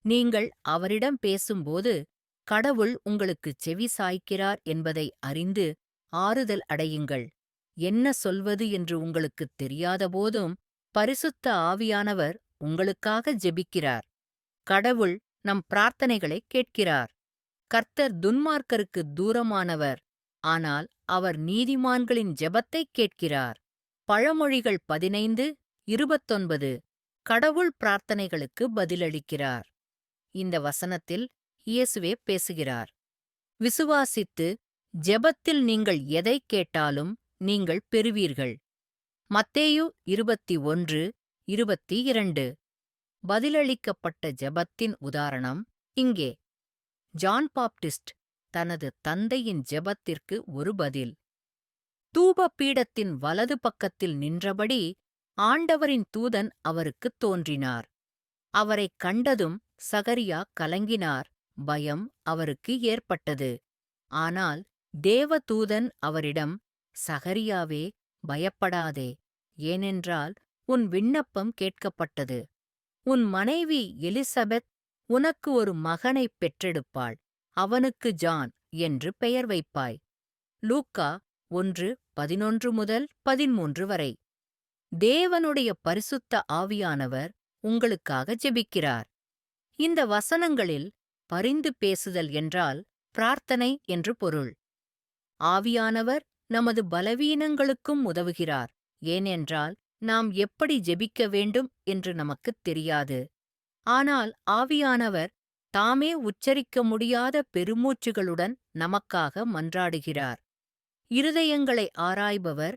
நீங்கள் அவரிடம் பேசும்போது கடவுள் உங்களுக்குச் செவி சாய்க்கிறார் என்பதை அறிந்து ஆறுதல் அடையுங்கள். என்ன சொல்வது என்று உங்களுக்குத் தெரியாதபோதும் பரிசுத்த ஆவியானவர் உங்களுக்காக ஜெபிக்கிறார். கடவுள் நம் பிரார்த்தனைகளைக் கேட்கிறார். கர்த்தர் துன்மார்க்கருக்குத் தூரமானவர், ஆனால் அவர் நீதிமான்களின் ஜெபத்தைக் கேட்கிறார். பழமொழிகள் 15:29 கடவுள் பிரார்த்தனைகளுக்கு பதிலளிக்கிறார். இந்த வசனத்தில் இயேசுவே பேசுகிறார். விசுவாசித்து ஜெபத்தில் நீங்கள் எதைக் கேட்டாலும் நீங்கள் பெறுவீர்கள். மத்தேயு 21:22 பதிலளிக்கப்பட்ட ஜெபத்தின் உதாரணம் இங்கே. ஜான் பாப்டிஸ்ட் தனது தந்தையின் ஜெபத்திற்கு ஒரு பதில். தூப பீடத்தின் வலது பக்கத்தில் நின்றபடி ஆண்டவரின் தூதன் அவருக்குத் தோன்றினார். அவரைக் கண்டதும் சகரியா கலங்கினார். பயம் அவருக்கு ஏற்பட்டது. ஆனால் தேவதூதன் அவரிடம், சகரியாவே, பயப்படாதே. ஏனென்றால் உன் விண்ணப்பம் கேட்கப்பட்டது. உன் மனைவி எலிசபெத் உனக்கு ஒரு மகனைப் பெற்றெடுப்பாள். அவனுக்கு ஜான் என்று பெயர் வைப்பாய். லூக்கா 1:11-13 வரை. தேவனுடைய பரிசுத்த ஆவியானவர் உங்களுக்காக ஜெபிக்கிறார். இந்த வசனங்களில் பரிந்து பேசுதல் என்றால் பிரார்த்தனை என்று பொருள். ஆவியானவர் நமது பலவீனங்களுக்கும் உதவுகிறார். ஏனென்றால் நாம் எப்படி ஜெபிக்க வேண்டும் என்று நமக்குத் தெரியாது. ஆனால் ஆவியானவர் தாமே உச்சரிக்க முடியாத பெருமூச்சுகளுடன் நமக்காக மன்றாடுகிறார். இருதயங்களை ஆராய்பவர்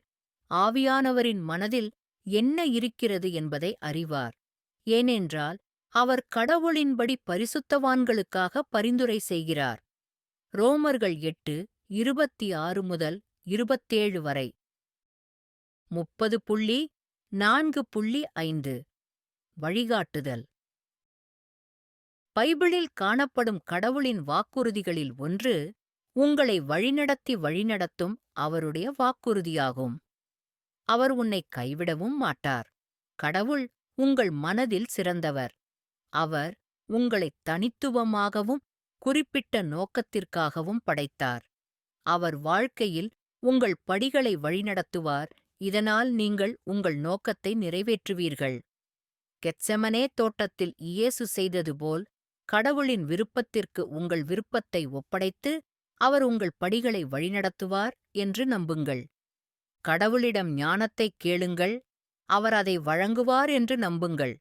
ஆவியானவரின் மனதில் என்ன இருக்கிறது என்பதை அறிவார். ஏனென்றால் அவர் கடவுளின்படி பரிசுத்தவான்களுக்காக பரிந்துரை செய்கிறார். ரோமர்கள் 8:26-27 வரை. 30.4.5 வழிகாட்டுதல். பைபிளில் காணப்படும் கடவுளின் வாக்குறுதிகளில் ஒன்று உங்களை வழிநடத்தும் அவருடைய வாக்குறுதியாகும். அவர் உன்னை கைவிடவும் மாட்டார். கடவுள் உங்கள் மனதில் சிறந்தவர். அவர் உங்களைத் தனித்துவமாகவும் குறிப்பிட்ட நோக்கத்திற்காகவும் படைத்தார். அவர் வாழ்க்கையில் உங்கள் படிகளை வழிநடத்துவார். இதனால் நீங்கள் உங்கள் நோக்கத்தை நிறைவேற்றுவீர்கள். கெத்செமனே தோட்டத்தில் இயேசு செய்தது போல் கடவுளின் விருப்பத்திற்கு உங்கள் விருப்பத்தை ஒப்படைத்து அவர் உங்கள் படிகளை வழிநடத்துவார் என்று நம்புங்கள். கடவுளிடம் ஞானத்தைக் கேளுங்கள், அவர் அதை வழங்குவார் என்று நம்புங்கள்.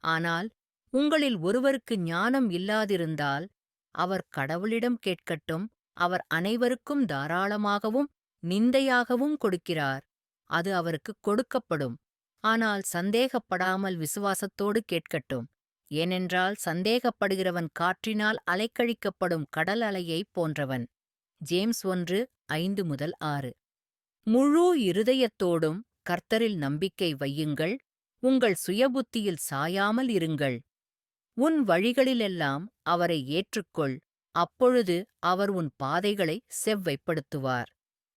ஆனால் உங்களில் ஒருவருக்கு ஞானம் இல்லாதிருந்தால் அவர் கடவுளிடம் கேட்கட்டும். அவர் அனைவருக்கும் தாராளமாகவும் நிந்தையாகவும் கொடுக்கிறார். அது அவருக்குக் கொடுக்கப்படும். ஆனால் சந்தேகப்படாமல் விசுவாசத்தோடு கேட்கட்டும். ஏனென்றால் சந்தேகப்படுகிறவன் காற்றினால் அலைக்கழிக்கப்படும் கடல் அலையைப் போன்றவன். ஜேம்ஸ் 1:5-6. முழு இருதயத்தோடும் கர்த்தரில் நம்பிக்கை வையுங்கள். உங்கள் சுயபுத்தியில் சாயாமல் இருங்கள். உன் வழிகளிலெல்லாம் அவரை ஏற்றுக்கொள். அப்பொழுது அவர் உன் பாதைகளை செவ்வைப்படுத்துவார்.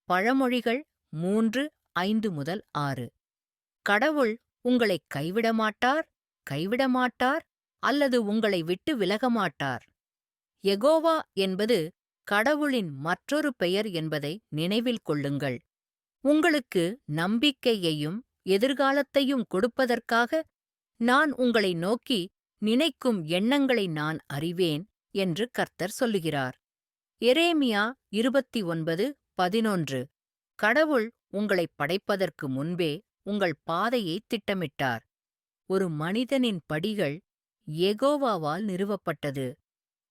பழமொழிகள் 3:5-6. கடவுள் உங்களைக் கைவிடமாட்டார் அல்லது உங்களை விட்டு விலகமாட்டார். யெகோவா என்பது கடவுளின் மற்றொரு பெயர் என்பதை நினைவில் கொள்ளுங்கள். உங்களுக்கு நம்பிக்கையையும் எதிர்காலத்தையும் கொடுப்பதற்காக நான் உங்களை நோக்கி நினைக்கும் எண்ணங்களை நான் அறிவேன் என்று கர்த்தர் சொல்லுகிறார். எரேமியா 29:11. கடவுள் உங்களைப் படைப்பதற்கு முன்பே உங்கள் பாதையைத் திட்டமிட்டார். ஒரு மனிதனின் படிகள் யெகோவாவால் நிறுவப்பட்டது.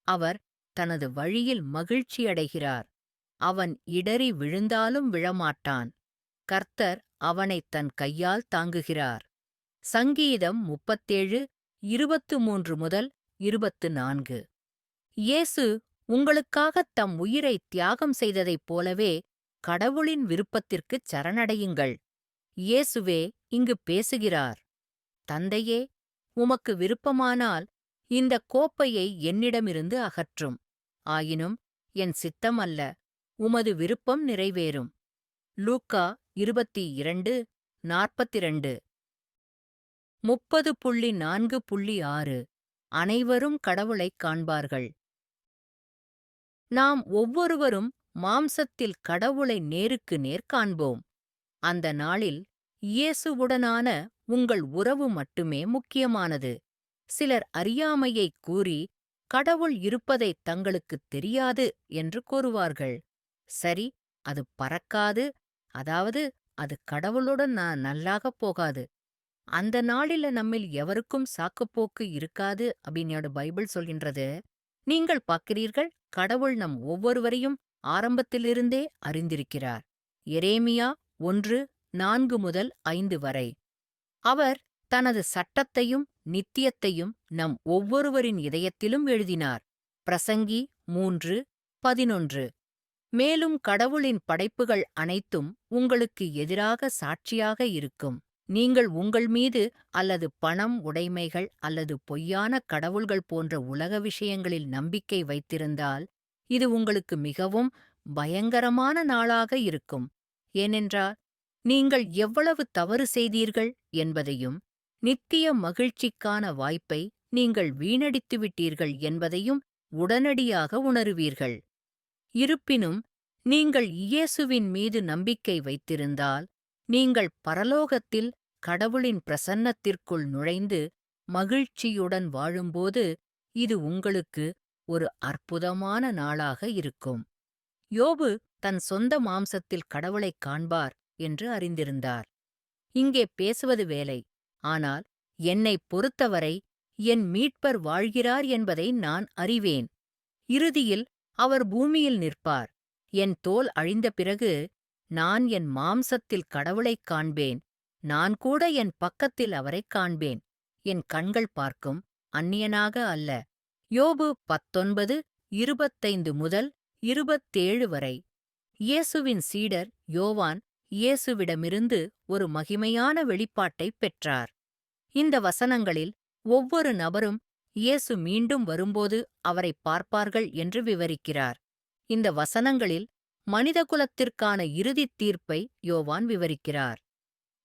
அவர் தனது வழியில் மகிழ்ச்சியடைகிறார். அவன் இடறி விழுந்தாலும் விழமாட்டான். கர்த்தர் அவனைத் தன் கையால் தாங்குகிறார். சங்கீதம் 37:23-24. இயேசு உங்களுக்காகத் தம் உயிரைத் தியாகம் செய்ததைப் போலவே கடவுளின் விருப்பத்திற்குச் சரணடையுங்கள். இயேசுவே இங்கு பேசுகிறார். தந்தையே, உமக்கு விருப்பமானால் இந்தக் கோப்பையை என்னிடமிருந்து அகற்றும். ஆயினும் என் சித்தம் அல்ல, உமது விருப்பம் நிறைவேறும். லூக்கா 22:42. 30.4.6. அனைவரும் கடவுளைக் காண்பார்கள். நாம் ஒவ்வொருவரும் மாம்சத்தில் கடவுளை நேருக்கு நேர் காண்போம். அந்த நாளில் இயேசுவுடனான உங்கள் உறவு மட்டுமே முக்கியமானது. சிலர் அறியாமையைக் கூறி கடவுள் இருப்பதைத் தங்களுக்குத் தெரியாது என்று கூறுவார்கள். சரி, அது பறக்காது. அதாவது அது கடவுளுடன் நல்லாகப் போகாது. அந்த நாளில நம்மில் எவருக்கும் சாக்குப்போக்கு இருக்காது அப்படின்னு பைபிள் சொல்கின்றது. நீங்கள் பார்க்கிறீர்கள், கடவுள் நம் ஒவ்வொருவரையும் ஆரம்பத்திலிருந்தே அறிந்திருக்கிறார். எரேமியா 1:4-5 வரை. அவர் தனது சட்டத்தையும் நித்தியத்தையும் நம் ஒவ்வொருவரின் இதயத்திலும் எழுதினார். பிரசங்கி 3:11. மேலும் கடவுளின் படைப்புகள் அனைத்தும் உங்களுக்கு எதிராக சாட்சியாக இருக்கும். நீங்கள் உங்கள் மீது அல்லது பணம், உடைமைகள் அல்லது பொய்யான கடவுள்கள் போன்ற உலக விஷயங்களில் நம்பிக்கை வைத்திருந்தால், இது உங்களுக்கு மிகவும் பயங்கரமான நாளாக இருக்கும். ஏனென்றால், நீங்கள் எவ்வளவு தவறு செய்தீர்கள் என்பதையும், நித்திய மகிழ்ச்சிக்கான வாய்ப்பை நீங்கள் வீணடித்துவிட்டீர்கள் என்பதையும் உடனடியாக உணருவீர்கள். இருப்பினும், நீங்கள் இயேசுவின் மீது நம்பிக்கை வைத்திருந்தால், நீங்கள் பரலோகத்தில் கடவுளின் பிரசன்னத்திற்குள் நுழைந்து மகிழ்ச்சியுடன் வாழும்போது, இது உங்களுக்கு ஒரு அற்புதமான நாளாக இருக்கும். யோபு தன் சொந்த மாம்சத்தில் கடவுளைக் காண்பார் என்று அறிந்திருந்தார். இங்கே பேசுவது வேலை. ஆனால் என்னைப் பொறுத்தவரை என் மீட்பர் வாழ்கிறார் என்பதை நான் அறிவேன். இறுதியில் அவர் பூமியில் நிற்பார். என் தோல் அழிந்த பிறகு நான் என் மாம்சத்தில் கடவுளைக் காண்பேன். நான் கூட என் பக்கத்தில் அவரைக் காண்பேன். என் கண்கள் பார்க்கும், அந்நியனாக அல்ல. யோபு 19:25 முதல் 27 வரை. இயேசுவின் சீடர் யோவான் இயேசுவிடமிருந்து ஒரு மகிமையான வெளிப்பாட்டைப் பெற்றார். இந்த வசனங்களில் ஒவ்வொரு நபரும் இயேசு மீண்டும் வரும்போது அவரைப் பார்ப்பார்கள் என்று விவரிக்கிறார். இந்த வசனங்களில் மனிதகுலத்திற்கான இறுதித் தீர்ப்பை யோவான் விவரிக்கிறார்.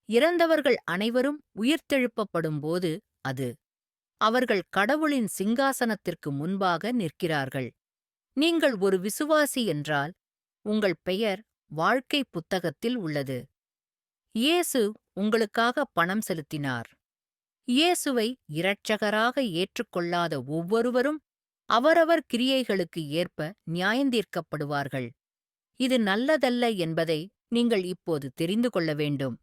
இறந்தவர்கள் அனைவரும் உயிர்த்தெழுப்பப்படும்போது அது. அவர்கள் கடவுளின் சிங்காசனத்திற்கு முன்பாக நிற்கிறார்கள். நீங்கள் ஒரு விசுவாசி என்றால், உங்கள் பெயர் வாழ்க்கை புத்தகத்தில் உள்ளது. இயேசு உங்களுக்காக பணம் செலுத்தினார். இயேசுவை இரட்சகராக ஏற்றுக்கொள்ளாத ஒவ்வொருவரும் அவரவர் கிரியைகளுக்கு ஏற்ப நியாயந்தீர்க்கப்படுவார்கள். இது நல்லதல்ல என்பதை நீங்கள் இப்போது தெரிந்து கொள்ள வேண்டும்.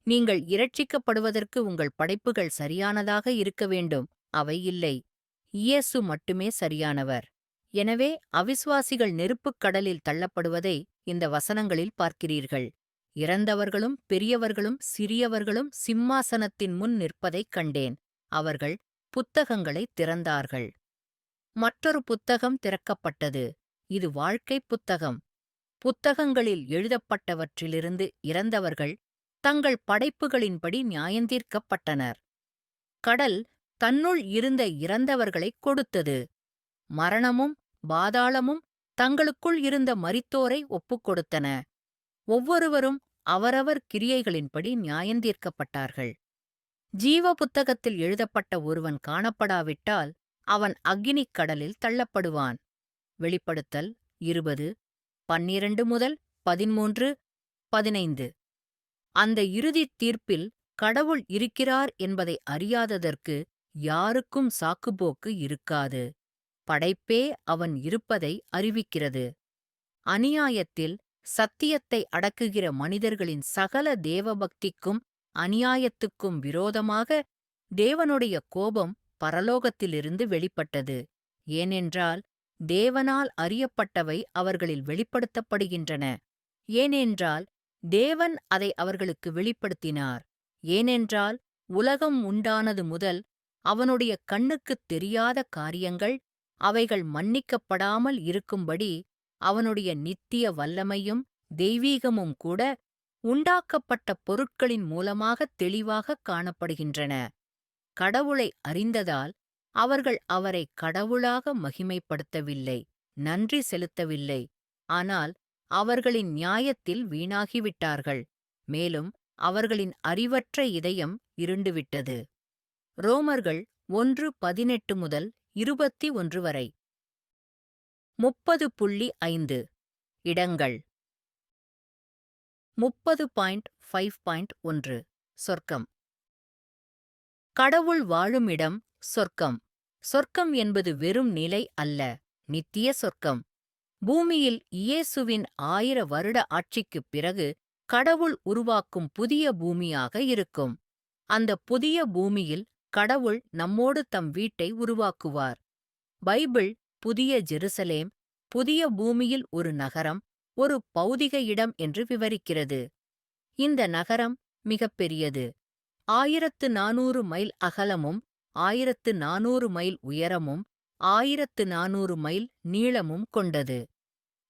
நீங்கள் இரட்சிக்கப்படுவதற்கு உங்கள் படைப்புகள் சரியானதாக இருக்க வேண்டும். அவை இல்லை. இயேசு மட்டுமே சரியானவர். எனவே அவிசுவாசிகள் நெருப்புக் கடலில் தள்ளப்படுவதை இந்த வசனங்களில் பார்க்கிறீர்கள். இறந்தவர்களும் பெரியவர்களும் சிறியவர்களும் சிம்மாசனத்தின் முன் நிற்பதைக் கண்டேன். அவர்கள் புத்தகங்களைத் திறந்தார்கள். மற்றொரு புத்தகம் திறக்கப்பட்டது. இது வாழ்க்கைப் புத்தகம். புத்தகங்களில் எழுதப்பட்டவற்றிலிருந்து இறந்தவர்கள் தங்கள் படைப்புகளின்படி நியாயந்தீர்க்கப்பட்டனர். கடல் தன்னுள் இருந்த இறந்தவர்களைக் கொடுத்தது. மரணமும் பாதாளமும் தங்களுக்குள் இருந்த மரித்தோரை ஒப்புக்கொடுத்தன. ஒவ்வொருவரும் அவரவர் கிரியைகளின்படி நியாயந்தீர்க்கப்பட்டார்கள். ஜீவ புத்தகத்தில் எழுதப்பட்ட ஒருவன் காணப்படாவிட்டால் அவன் அக்கினிக் கடலில் தள்ளப்படுவான். வெளிப்படுத்தல் 20:12 முதல் 13-15. அந்த இறுதித் தீர்ப்பில் கடவுள் இருக்கிறார் என்பதை அறியாததற்கு யாருக்கும் சாக்குப்போக்கு இருக்காது. படைப்பே அவன் இருப்பதை அறிவிக்கிறது. அநியாயத்தில் சத்தியத்தை அடக்குகிற மனிதர்களின் சகல தேவபக்திக்கும் அநியாயத்துக்கும் விரோதமாக தேவனுடைய கோபம் பரலோகத்திலிருந்து வெளிப்பட்டது. ஏனென்றால் தேவனால் அறியப்பட்டவை அவர்களில் வெளிப்படுத்தப்படுகின்றன. ஏனென்றால் தேவன் அதை அவர்களுக்கு வெளிப்படுத்தினார். ஏனென்றால் உலகம் உண்டானது முதல் அவனுடைய கண்ணுக்குத் தெரியாத காரியங்கள், அவைகள் மன்னிக்கப்படாமல் இருக்கும்படி அவனுடைய நித்திய வல்லமையும் தெய்வீகமும் கூட உண்டாக்கப்பட்ட பொருட்களின் மூலமாகத் தெளிவாகக் காணப்படுகின்றன. கடவுளை அறிந்ததால் அவர்கள் அவரை கடவுளாக மகிமைப்படுத்தவில்லை, நன்றி செலுத்தவில்லை. ஆனால் அவர்களின் நியாயத்தில் வீணாகிவிட்டார்கள். மேலும் அவர்களின் அறிவற்ற இதயம் இருண்டுவிட்டது. ரோமர்கள் 1:18 முதல் 21 வரை. 30.5 இடங்கள். 30.5.1 சொர்க்கம். கடவுள் வாழும் இடம் சொர்க்கம். சொர்க்கம் என்பது வெறும் நிலை அல்ல, நித்திய சொர்க்கம். பூமியில் இயேசுவின் 1000 வருட ஆட்சிக்குப் பிறகு கடவுள் உருவாக்கும் புதிய பூமியாக இருக்கும். அந்த புதிய பூமியில் கடவுள் நம்மோடு தம் வீட்டை உருவாக்குவார். பைபிள் புதிய ஜெருசலேம், புதிய பூமியில் ஒரு நகரம், ஒரு பௌதிக இடம் என்று விவரிக்கிறது. இந்த நகரம் மிகப்பெரியது. 1400 மைல் அகலமும் 1400 மைல் உயரமும் 1400 மைல் நீளமும் கொண்டது.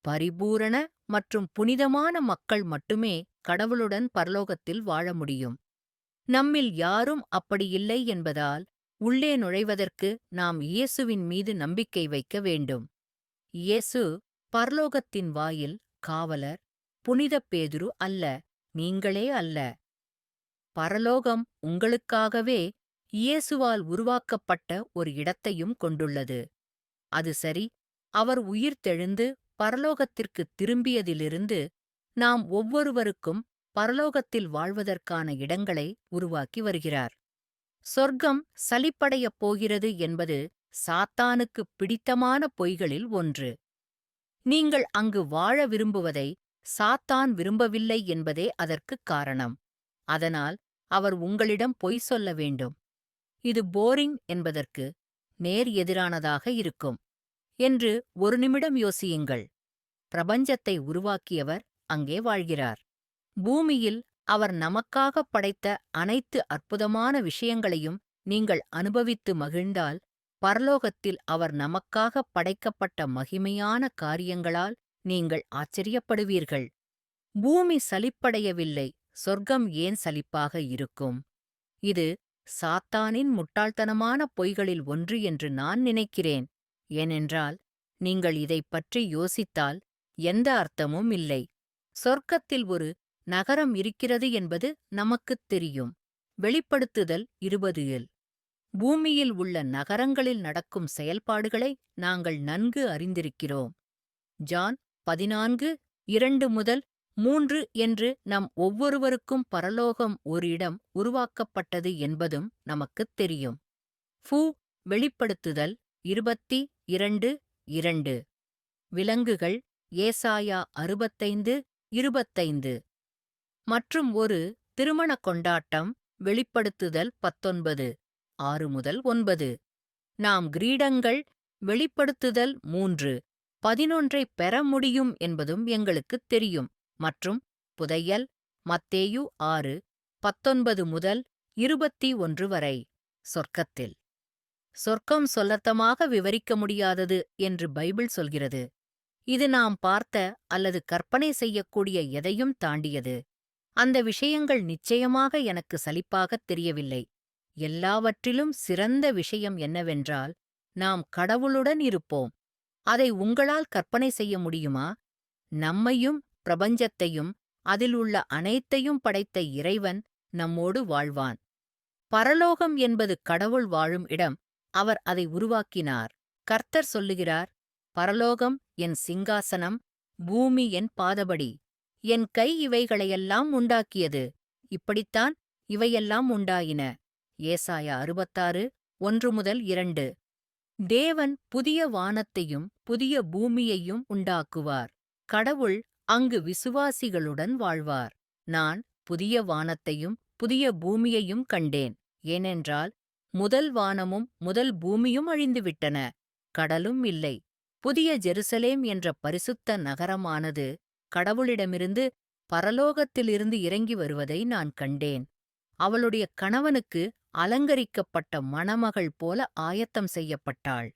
பரிபூரண மற்றும் புனிதமான மக்கள் மட்டுமே கடவுளுடன் பரலோகத்தில் வாழ முடியும். நம்மில் யாரும் அப்படி இல்லை என்பதால் உள்ளே நுழைவதற்கு நாம் இயேசுவின் மீது நம்பிக்கை வைக்க வேண்டும். இயேசு பரலோகத்தின் வாயில், காவலர், புனித பேதுரு அல்ல, நீங்களே அல்ல. பரலோகம் உங்களுக்காகவே இயேசுவால் உருவாக்கப்பட்ட ஒரு இடத்தையும் கொண்டுள்ளது. அது சரி, அவர் உயிர்த்தெழுந்து பரலோகத்திற்குத் திரும்பியதிலிருந்து நாம் ஒவ்வொருவருக்கும் பரலோகத்தில் வாழ்வதற்கான இடங்களை உருவாக்கி வருகிறார். சொர்க்கம் சலிப்படையப் போகிறது என்பது சாத்தானுக்குப் பிடித்தமான பொய்களில் ஒன்று. நீங்கள் அங்கு வாழ விரும்புவதை சாத்தான் விரும்பவில்லை என்பதே அதற்குக் காரணம். அதனால் அவர் உங்களிடம் பொய் சொல்ல வேண்டும். இது போரிங் என்பதற்கு நேர் எதிரானதாக இருக்கும் என்று ஒரு நிமிடம் யோசியுங்கள். பிரபஞ்சத்தை உருவாக்கியவர் அங்கே வாழ்கிறார். பூமியில் அவர் நமக்காகப் படைத்த அனைத்து அற்புதமான விஷயங்களையும் நீங்கள் அனுபவித்து மகிழ்ந்தால், பரலோகத்தில் அவர் நமக்காகப் படைக்கப்பட்ட மகிமையான காரியங்களால் நீங்கள் ஆச்சரியப்படுவீர்கள். பூமி சலிப்படையவில்லை, சொர்க்கம் ஏன் சலிப்பாக இருக்கும்? இது சாத்தானின் முட்டாள்தனமான பொய்களில் ஒன்று என்று நான் நினைக்கிறேன். ஏனென்றால், நீங்கள் இதைப் பற்றி யோசித்தால் எந்த அர்த்தமும் இல்லை. சொர்க்கத்தில் ஒரு நகரம் இருக்கிறது என்பது நமக்குத் தெரியும். வெளிப்படுத்துதல் 20 பூமியில் உள்ள நகரங்களில் நடக்கும் செயல்பாடுகளை நாங்கள் நன்கு அறிந்திருக்கிறோம். ஜான் 14:2-3 என்று நம் ஒவ்வொருவருக்கும் பரலோகம் ஒரு இடம் உருவாக்கப்பட்டது என்பதும் நமக்குத் தெரியும். வெளிப்படுத்துதல் 22:2 விலங்குகள் ஏசாயா 65:25 மற்றும் ஒரு திருமணக் கொண்டாட்டம் வெளிப்படுத்துதல் 19:6-9. நாம் கிரீடங்கள் வெளிப்படுத்துதல் 3:11 பெற முடியும் என்பதும் எங்களுக்குத் தெரியும். மற்றும் புதையல் மத்தேயு 6:19-21 வரை. சொர்க்கத்தில் சொர்க்கம் சொல்லத்தமாக விவரிக்க முடியாதது என்று பைபிள் சொல்கிறது. இது நாம் பார்த்த அல்லது கற்பனை செய்யக்கூடிய எதையும் தாண்டியது. அந்த விஷயங்கள் நிச்சயமாக எனக்கு சலிப்பாகத் தெரியவில்லை. எல்லாவற்றிலும் சிறந்த விஷயம் என்னவென்றால், நாம் கடவுளுடன் இருப்போம். அதை உங்களால் கற்பனை செய்ய முடியுமா? நம்மையும் பிரபஞ்சத்தையும் அதில் உள்ள அனைத்தையும் படைத்த இறைவன் நம்மோடு வாழ்வான். பரலோகம் என்பது கடவுள் வாழும் இடம். அவர் அதை உருவாக்கினார். கர்த்தர் சொல்லுகிறார், பரலோகம் என் சிங்காசனம், பூமி என் பாதபடி. என் கை இவைகளையெல்லாம் உண்டாக்கியது. இப்படித்தான் இவையெல்லாம் உண்டாயின. ஏசாயா 66:1-2. தேவன் புதிய வானத்தையும் புதிய பூமியையும் உண்டாக்குவார். கடவுள் அங்கு விசுவாசிகளுடன் வாழ்வார். நான் புதிய வானத்தையும் புதிய பூமியையும் கண்டேன். ஏனென்றால் முதல் வானமும் முதல் பூமியும் அழிந்துவிட்டன, கடலும் இல்லை. புதிய ஜெருசலேம் என்ற பரிசுத்த நகரமானது கடவுளிடமிருந்து பரலோகத்திலிருந்து இறங்கி வருவதை நான் கண்டேன். அவளுடைய கணவனுக்கு அலங்கரிக்கப்பட்ட மணமகள் போல ஆயத்தம் செய்யப்பட்டாள்.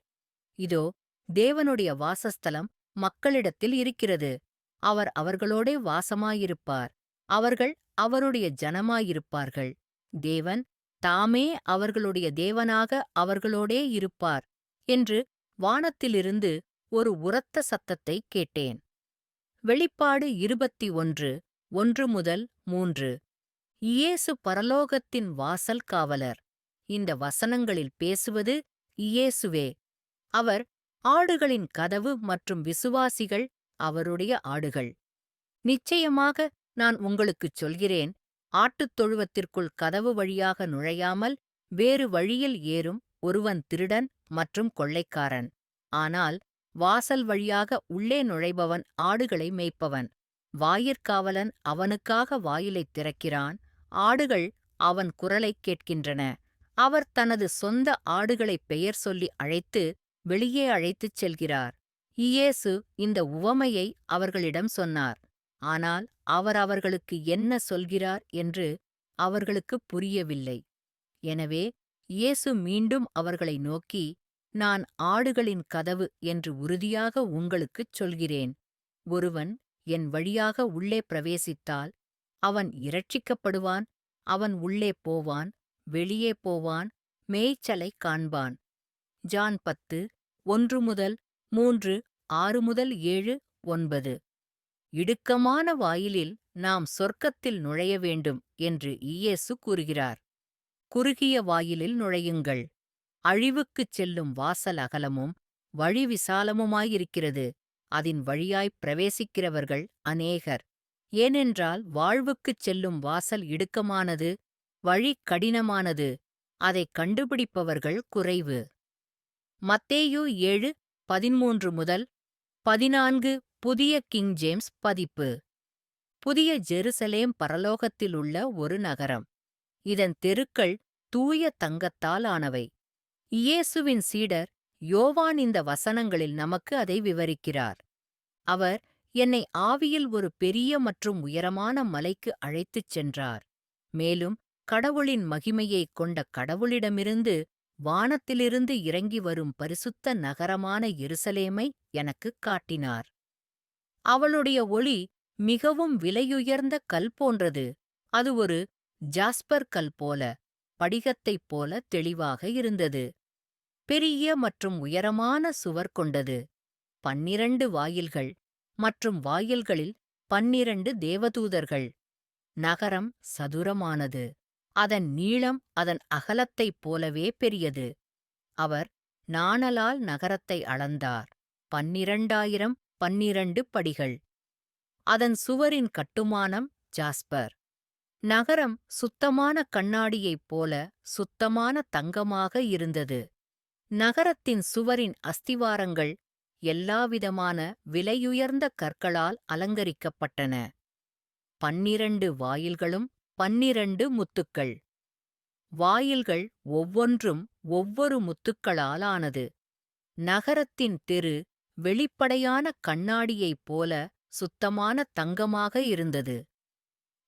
இதோ, தேவனுடைய வாசஸ்தலம் மக்களிடத்தில் இருக்கிறது. அவர் அவர்களோடே வாசமாயிருப்பார். அவர்கள் அவருடைய ஜனமாயிருப்பார்கள். தேவன் தாமே அவர்களுடைய தேவனாக அவர்களோடே இருப்பார் என்று வானத்திலிருந்து ஒரு உரத்த சத்தத்தைக் கேட்டேன். வெளிப்பாடு 21:1-3. இயேசு பரலோகத்தின் வாசல் காவலர். இந்த வசனங்களில் பேசுவது இயேசுவே. அவர் ஆடுகளின் கதவு மற்றும் விசுவாசிகள் அவருடைய ஆடுகள். நிச்சயமாக நான் உங்களுக்குச் சொல்கிறேன், ஆட்டுத் தொழுவத்திற்குள் கதவு வழியாக நுழையாமல் வேறு வழியில் ஏறும் ஒருவன் திருடன் மற்றும் கொள்ளைக்காரன். ஆனால் வாசல் வழியாக உள்ளே நுழைபவன் ஆடுகளை மேய்ப்பவன். வாயிற்காவலன் அவனுக்காக வாயிலைத் திறக்கிறான். ஆடுகள் அவன் குரலைக் கேட்கின்றன. அவர் தனது சொந்த ஆடுகளைப் பெயர் சொல்லி அழைத்து வெளியே அழைத்துச் செல்கிறார். இயேசு இந்த உவமையை அவர்களிடம் சொன்னார். ஆனால் அவர் அவர்களுக்கு என்ன சொல்கிறார் என்று அவர்களுக்குப் புரியவில்லை. எனவே இயேசு மீண்டும் அவர்களை நோக்கி, நான் ஆடுகளின் கதவு என்று உறுதியாக உங்களுக்குச் சொல்கிறேன். ஒருவன் என் வழியாக உள்ளே பிரவேசித்தால் அவன் இரட்சிக்கப்படுவான். அவன் உள்ளே போவான், வெளியே போவான், மேய்ச்சலைக் காண்பான். ஜான் 10, 1 முதல் 3, 6 முதல் 7, 9. இடுக்கமான வாயிலில் நாம் சொர்க்கத்தில் நுழைய வேண்டும் என்று இயேசு கூறுகிறார். குறுகிய வாயிலில் நுழையுங்கள். அழிவுக்குச் செல்லும் வாசல் அகலமும் வழி விசாலமுமாயிருக்கிறது. அதின் வழியாய்ப் பிரவேசிக்கிறவர்கள் அநேகர். ஏனென்றால் வாழ்வுக்குச் செல்லும் வாசல் இடுக்கமானது, வழி கடினமானது, அதைக் கண்டுபிடிப்பவர்கள் குறைவு. மத்தேயு 7, 13 முதல் 14 புதிய கிங் ஜேம்ஸ் பதிப்பு. புதிய ஜெருசலேம் பரலோகத்திலுள்ள ஒரு நகரம். இதன் தெருக்கள் தூய தங்கத்தால் ஆனவை. இயேசுவின் சீடர் யோவான் இந்த வசனங்களில் நமக்கு அதை விவரிக்கிறார். அவர் என்னை ஆவியில் ஒரு பெரிய மற்றும் உயரமான மலைக்கு அழைத்துச் சென்றார். மேலும் கடவுளின் மகிமையைக் கொண்ட கடவுளிடமிருந்து வானத்திலிருந்து இறங்கி வரும் பரிசுத்த நகரமான எருசலேமை எனக்குக் காட்டினார். அவளுடைய ஒளி மிகவும் விலையுயர்ந்த கல் போன்றது. அது ஒரு ஜாஸ்பர் கல் போல, படிகத்தைப் போல தெளிவாக இருந்தது. பெரிய மற்றும் உயரமான சுவர் கொண்டது. 12 வாயில்கள் மற்றும் வாயில்களில் 12 தேவதூதர்கள். நகரம் சதுரமானது. அதன் நீளம் அதன் அகலத்தைப் போலவே பெரியது. அவர் நாணலால் நகரத்தை அளந்தார். 12,000 12 படிகள். அதன் சுவரின் கட்டுமானம் ஜாஸ்பர். நகரம் சுத்தமான கண்ணாடியைப் போல சுத்தமான தங்கமாக இருந்தது. நகரத்தின் சுவரின் அஸ்திவாரங்கள் எல்லாவிதமான விலையுயர்ந்த கற்களால் அலங்கரிக்கப்பட்டன. 12 வாயில்களும் 12 முத்துக்கள். வாயில்கள் ஒவ்வொன்றும் ஒவ்வொரு முத்துக்களால் ஆனது. நகரத்தின் தெரு வெளிப்படையான கண்ணாடியைப் போல சுத்தமான தங்கமாக இருந்தது.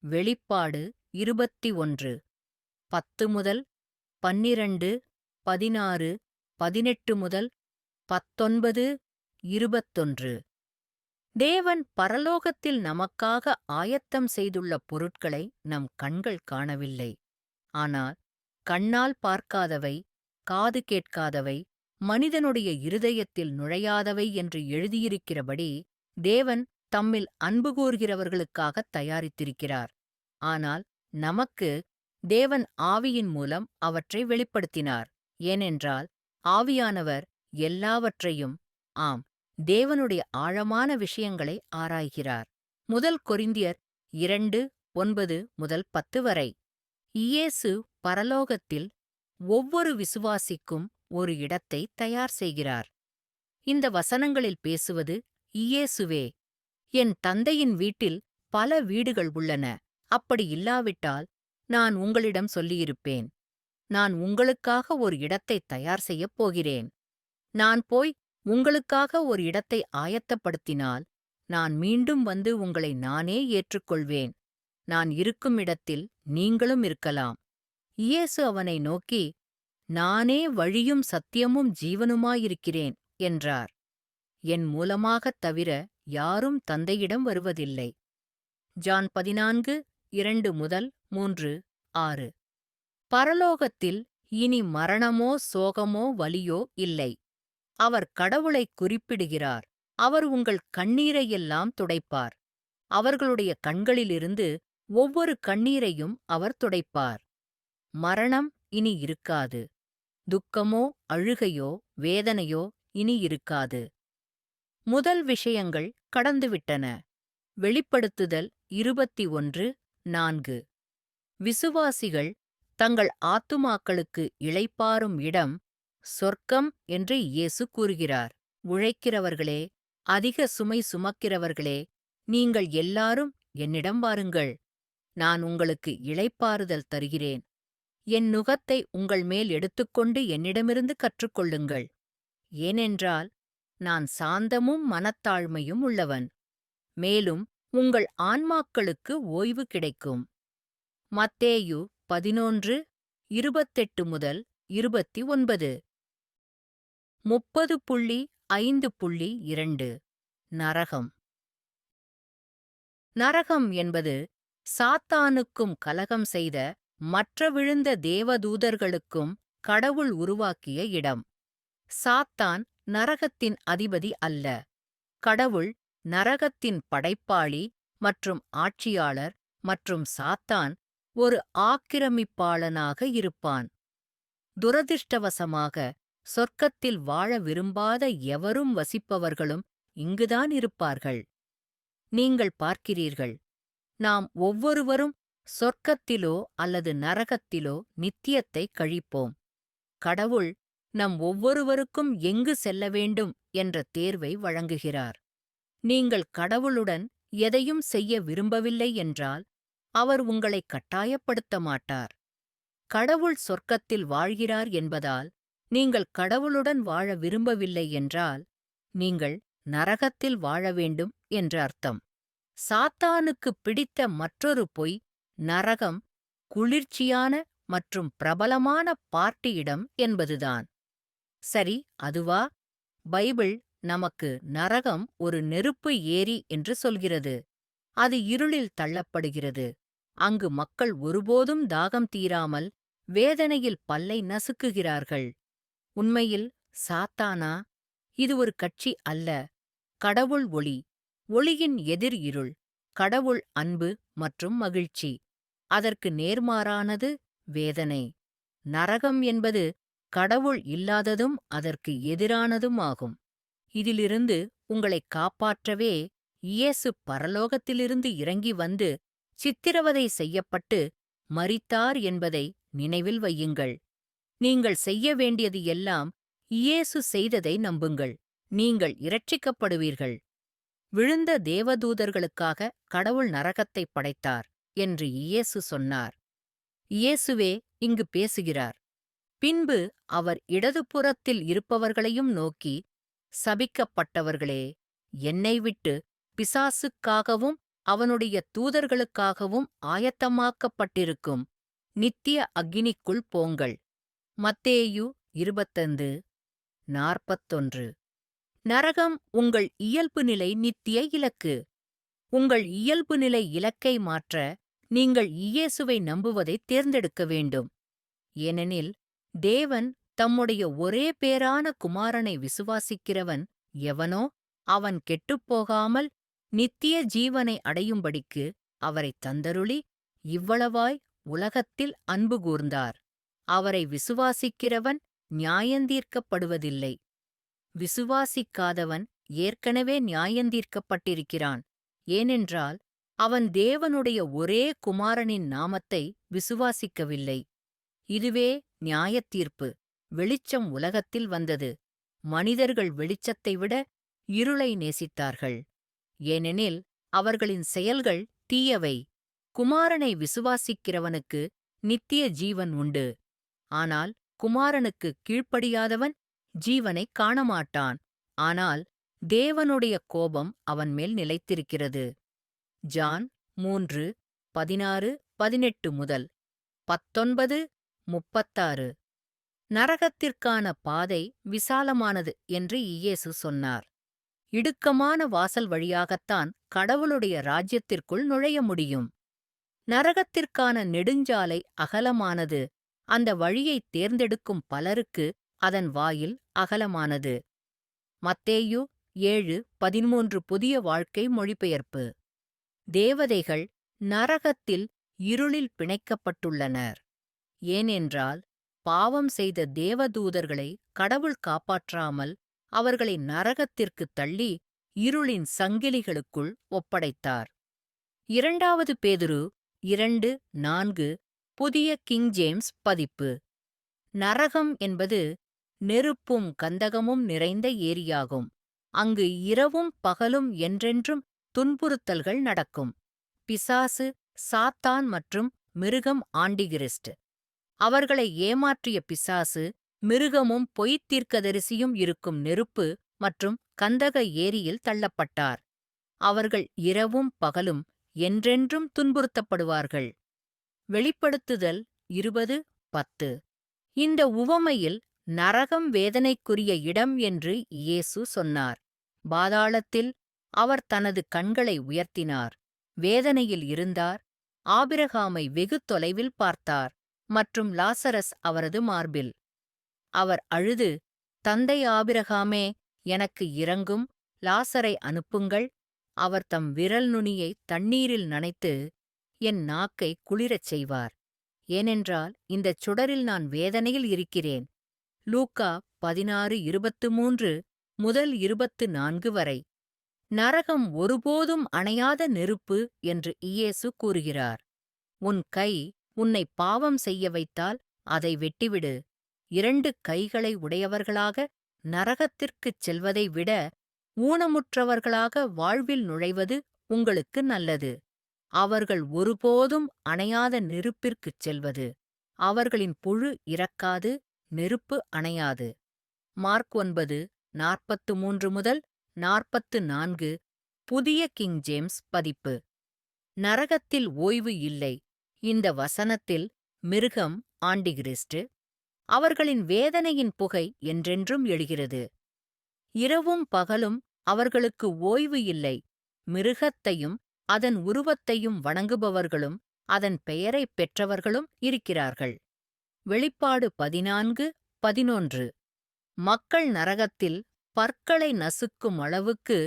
வெளிப்பாடு 21, 10 முதல் 12, 16, 18 முதல் 19, 21. தேவன் பரலோகத்தில் நமக்காக ஆயத்தம் செய்துள்ள பொருட்களை நம் கண்கள் காணவில்லை. ஆனால் கண்ணால் பார்க்காதவை, காது கேட்காதவை, மனிதனுடைய இருதயத்தில் நுழையாதவை என்று எழுதியிருக்கிறபடி தேவன் தம்மில் அன்பு கூர்கிறவர்களுக்காகத் தயாரித்திருக்கிறார். ஆனால் நமக்கு தேவன் ஆவியின் மூலம் அவற்றை வெளிப்படுத்தினார். ஏனென்றால் ஆவியானவர் எல்லாவற்றையும், ஆம், தேவனுடைய ஆழமான விஷயங்களை ஆராய்கிறார். 1 கொரிந்தியர் 2, 9 முதல் 10 வரை. இயேசு பரலோகத்தில் ஒவ்வொரு விசுவாசிக்கும் ஒரு இடத்தை தயார் செய்கிறார். இந்த வசனங்களில் பேசுவது இயேசுவே. என் தந்தையின் வீட்டில் பல வீடுகள் உள்ளன. அப்படி இல்லாவிட்டால் நான் உங்களிடம் சொல்லியிருப்பேன். நான் உங்களுக்காக ஒரு இடத்தை தயார் செய்யப் போகிறேன். நான் போய் உங்களுக்காக ஒரு இடத்தை ஆயத்தப்படுத்தினால் நான் மீண்டும் வந்து உங்களை நானே ஏற்றுக்கொள்வேன். நான் இருக்கும் இடத்தில் நீங்களும் இருக்கலாம். இயேசு அவனை நோக்கி, நானே வழியும் சத்தியமும் ஜீவனுமாயிருக்கிறேன் என்றார். என் மூலமாகத் தவிர யாரும் தந்தையிடம் வருவதில்லை. ஜான் 14, 2 முதல் 3, 6. பரலோகத்தில் இனி மரணமோ சோகமோ வலியோ இல்லை. அவர் கடவுளைக் குறிப்பிடுகிறார். அவர் உங்கள் கண்ணீரையெல்லாம் துடைப்பார். அவர்களுடைய கண்களிலிருந்து ஒவ்வொரு கண்ணீரையும் அவர் துடைப்பார். மரணம் இனி இருக்காது. துக்கமோ அழுகையோ வேதனையோ இனி இருக்காது. முதல் விஷயங்கள் கடந்துவிட்டன. வெளிப்படுத்துதல் 21, 4. விசுவாசிகள் தங்கள் ஆத்துமாக்களுக்கு இளைப்பாறும் இடம் சொர்க்கம் என்று இயேசு கூறுகிறார். உழைக்கிறவர்களே, அதிக சுமை சுமக்கிறவர்களே, நீங்கள் எல்லாரும் என்னிடம் வாருங்கள். நான் உங்களுக்கு இளைப்பாறுதல் தருகிறேன். என் நுகத்தை உங்கள் மேல் எடுத்துக்கொண்டு என்னிடமிருந்து கற்றுக்கொள்ளுங்கள். ஏனென்றால் நான் சாந்தமும் மனத்தாழ்மையும் உள்ளவன். மேலும் உங்கள் ஆன்மாக்களுக்கு ஓய்வு கிடைக்கும். மத்தேயு 11:28 முதல் 29. 30.5.2 நரகம். நரகம் என்பது சாத்தானுக்கும் கலகம் செய்த மற்ற விழுந்த தேவதூதர்களுக்கும் கடவுள் உருவாக்கிய இடம். சாத்தான் நரகத்தின் அதிபதி அல்ல. கடவுள் நரகத்தின் படைப்பாளி மற்றும் ஆட்சியாளர், மற்றும் சாத்தான் ஒரு ஆக்கிரமிப்பாளனாக இருப்பான். துரதிர்ஷ்டவசமாக சொர்க்கத்தில் வாழ விரும்பாத எவரும் வசிப்பவர்களும் இங்குதான் இருப்பார்கள். நீங்கள் பார்க்கிறீர்கள், நாம் ஒவ்வொருவரும் சொர்க்கத்திலோ அல்லது நரகத்திலோ நித்தியத்தை கழிப்போம். கடவுள் நம் ஒவ்வொருவருக்கும் எங்கு செல்ல வேண்டும் என்ற தேர்வை வழங்குகிறார். நீங்கள் கடவுளுடன் எதையும் செய்ய விரும்பவில்லை என்றால் அவர் உங்களை கட்டாயப்படுத்த மாட்டார். கடவுள் சொர்க்கத்தில் வாழ்கிறார் என்பதால் நீங்கள் கடவுளுடன் வாழ விரும்பவில்லை என்றால் நீங்கள் நரகத்தில் வாழ வேண்டும் என்று அர்த்தம். சாத்தானுக்குப் பிடித்த மற்றொரு பொய் நரகம் குளிர்ச்சியான மற்றும் பிரபலமான பார்ட்டி இடம் என்பதுதான். சரி, அதுவா? பைபிள் நமக்கு நரகம் ஒரு நெருப்பு ஏரி என்று சொல்கிறது. அது இருளில் தள்ளப்படுகிறது. அங்கு மக்கள் ஒருபோதும் தாகம் தீராமல் வேதனையில் பல்லை நசுக்குகிறார்கள். உண்மையில் சாத்தானா? இது ஒரு கட்சி அல்ல. கடவுள் ஒளி. ஒளியின் எதிர் இருள். கடவுள் அன்பு மற்றும் மகிழ்ச்சி. அதற்கு நேர்மாறானது வேதனை. நரகம் என்பது கடவுள் இல்லாததும் அதற்கு எதிரானதும் ஆகும். இதிலிருந்து உங்களைக் காப்பாற்றவே இயேசு பரலோகத்திலிருந்து இறங்கி வந்து சித்திரவதை செய்யப்பட்டு மரித்தார் என்பதை நினைவில் வையுங்கள். நீங்கள் செய்ய வேண்டியது எல்லாம் இயேசு செய்ததை நம்புங்கள். நீங்கள் இரட்சிக்கப்படுவீர்கள். விழுந்த தேவதூதர்களுக்காக கடவுள் நரகத்தை படைத்தார் என்று இயேசு சொன்னார். இயேசுவே இங்கு பேசுகிறார். பின்பு அவர் இடதுபுறத்தில் இருப்பவர்களையும் நோக்கி, சபிக்கப்பட்டவர்களே, என்னை விட்டு பிசாசுக்காகவும் அவனுடைய தூதர்களுக்காகவும் ஆயத்தமாக்கப்பட்டிருக்கும் நித்திய அக்கினிக்குள் போங்கள். மத்தேயு 25:41. நரகம் உங்கள் இயல்புநிலை நித்திய இலக்கு. உங்கள் இயல்புநிலை இலக்கை மாற்ற நீங்கள் இயேசுவை நம்புவதைத் தேர்ந்தெடுக்க வேண்டும். ஏனெனில் தேவன் தம்முடைய ஒரே பேறான குமாரனை விசுவாசிக்கிறவன் எவனோ அவன் கெட்டுப்போகாமல் நித்திய ஜீவனை அடையும்படிக்கு அவரைத் தந்தருளி இவ்வளவாய் உலகத்தில் அன்பு கூர்ந்தார். அவரை விசுவாசிக்கிறவன் நியாயந்தீர்க்கப்படுவதில்லை. விசுவாசிக்காதவன் ஏற்கனவே நியாயந்தீர்க்கப்பட்டிருக்கிறான். ஏனென்றால் அவன் தேவனுடைய ஒரே குமாரனின் நாமத்தை விசுவாசிக்கவில்லை. இதுவே நியாயத்தீர்ப்பு. வெளிச்சம் உலகத்தில் வந்தது. மனிதர்கள் வெளிச்சத்தை விட இருளை நேசித்தார்கள். ஏனெனில் அவர்களின் செயல்கள் தீயவை. குமாரனை விசுவாசிக்கிறவனுக்கு நித்திய ஜீவன் உண்டு. ஆனால் குமாரனுக்குக் கீழ்ப்படியாதவன் ஜீவனைக் காணமாட்டான். ஆனால் தேவனுடைய கோபம் அவன் மேல் நிலைத்திருக்கிறது. ஜான் 3:16-18 முதல் 19:36. நரகத்திற்கான பாதை விசாலமானது என்று இயேசு சொன்னார். இடுக்கமான வாசல் வழியாகத்தான் கடவுளுடைய ராஜ்யத்திற்குள் நுழைய முடியும். நரகத்திற்கான நெடுஞ்சாலை அகலமானது. அந்த வழியைத் தேர்ந்தெடுக்கும் பலருக்கு அதன் வாயில் அகலமானது. மத்தேயு 7:13 புதிய வாழ்க்கை மொழிபெயர்ப்பு. தேவதைகள் நரகத்தில் இருளில் பிணைக்கப்பட்டுள்ளனர். ஏனென்றால் பாவம் செய்த தேவதூதர்களை கடவுள் காப்பாற்றாமல் அவர்களை நரகத்திற்குத் தள்ளி இருளின் சங்கிலிகளுக்குள் ஒப்படைத்தார். 2 பேதுரு 2:4 புதிய கிங் ஜேம்ஸ் பதிப்பு. நரகம் என்பது நெருப்பும் கந்தகமும் நிறைந்த ஏரியாகும். அங்கு இரவும் பகலும் என்றென்றும் துன்புறுத்தல்கள் நடக்கும். பிசாசு, சாத்தான் மற்றும் மிருகம் ஆண்டிகிறிஸ்ட். அவர்களை ஏமாற்றிய பிசாசு, மிருகமும் பொய்த் தீர்க்கதரிசியும் இருக்கும் நெருப்பு மற்றும் கந்தக ஏரியில் தள்ளப்பட்டார். அவர்கள் இரவும் பகலும் என்றென்றும் துன்புறுத்தப்படுவார்கள். வெளிப்படுத்துதல் 20:10. இந்த உவமையில் நரகம் வேதனைக்குரிய இடம் என்று இயேசு சொன்னார். பாதாளத்தில் அவர் தனது கண்களை உயர்த்தினார். வேதனையில் இருந்தார். ஆபிரகாமை வெகு தொலைவில் பார்த்தார் மற்றும் லாசரஸ் அவரது மார்பில். அவர் அழுது, தந்தை ஆபிரகாமே, எனக்கு இரங்கும், லாசரை அனுப்புங்கள். அவர் தம் விரல் நுனியை தண்ணீரில் நனைத்து என் நாக்கை குளிரச் செய்வார். ஏனென்றால் இந்தச் சுடரில் நான் வேதனையில் இருக்கிறேன். லூக்கா 16:23 முதல் 24 வரை. நரகம் ஒருபோதும் அணையாத நெருப்பு என்று இயேசு கூறுகிறார். உன் கை உன்னை பாவம் செய்ய வைத்தால் அதை வெட்டிவிடு. 2 கைகளை உடையவர்களாக நரகத்திற்குச் செல்வதை விட ஊனமுற்றவர்களாக வாழ்வில் நுழைவது உங்களுக்கு நல்லது. அவர்கள் ஒருபோதும் அணையாத நெருப்பிற்குச் செல்வது. அவர்களின் புழு இறக்காது, நெருப்பு அணையாது. மார்க் 9:43 முதல் 44, புதிய கிங் ஜேம்ஸ் பதிப்பு. நரகத்தில் ஓய்வு இல்லை. இந்த வசனத்தில் மிருகம் ஆண்டிகிறிஸ்து. அவர்களின் வேதனையின் புகை என்றென்றும் எழுகிறது. இரவும் பகலும் அவர்களுக்கு ஓய்வு இல்லை. மிருகத்தையும் அதன் உருவத்தையும் வணங்குபவர்களும் அதன் பெயரைப் பெற்றவர்களும் இருக்கிறார்கள். வெளிப்பாடு 14:11. மக்கள் நரகத்தில் பற்களை நசுக்கும் அளவுக்கு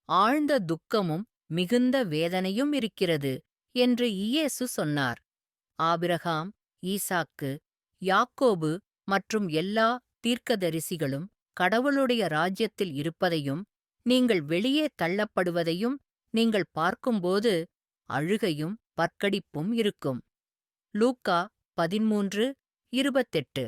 ஆழ்ந்த துக்கமும் மிகுந்த வேதனையும் இருக்கிறது என்று இயேசு சொன்னார். ஆபிரகாம், ஈசாக்கு, யாக்கோபு மற்றும் எல்லா தீர்க்கதரிசிகளும் கடவுளுடைய ராஜ்யத்தில் இருப்பதையும் நீங்கள் வெளியே தள்ளப்படுவதையும் நீங்கள் பார்க்கும்போது அழுகையும் பற்கடிப்பும் இருக்கும். லூக்கா 13:28.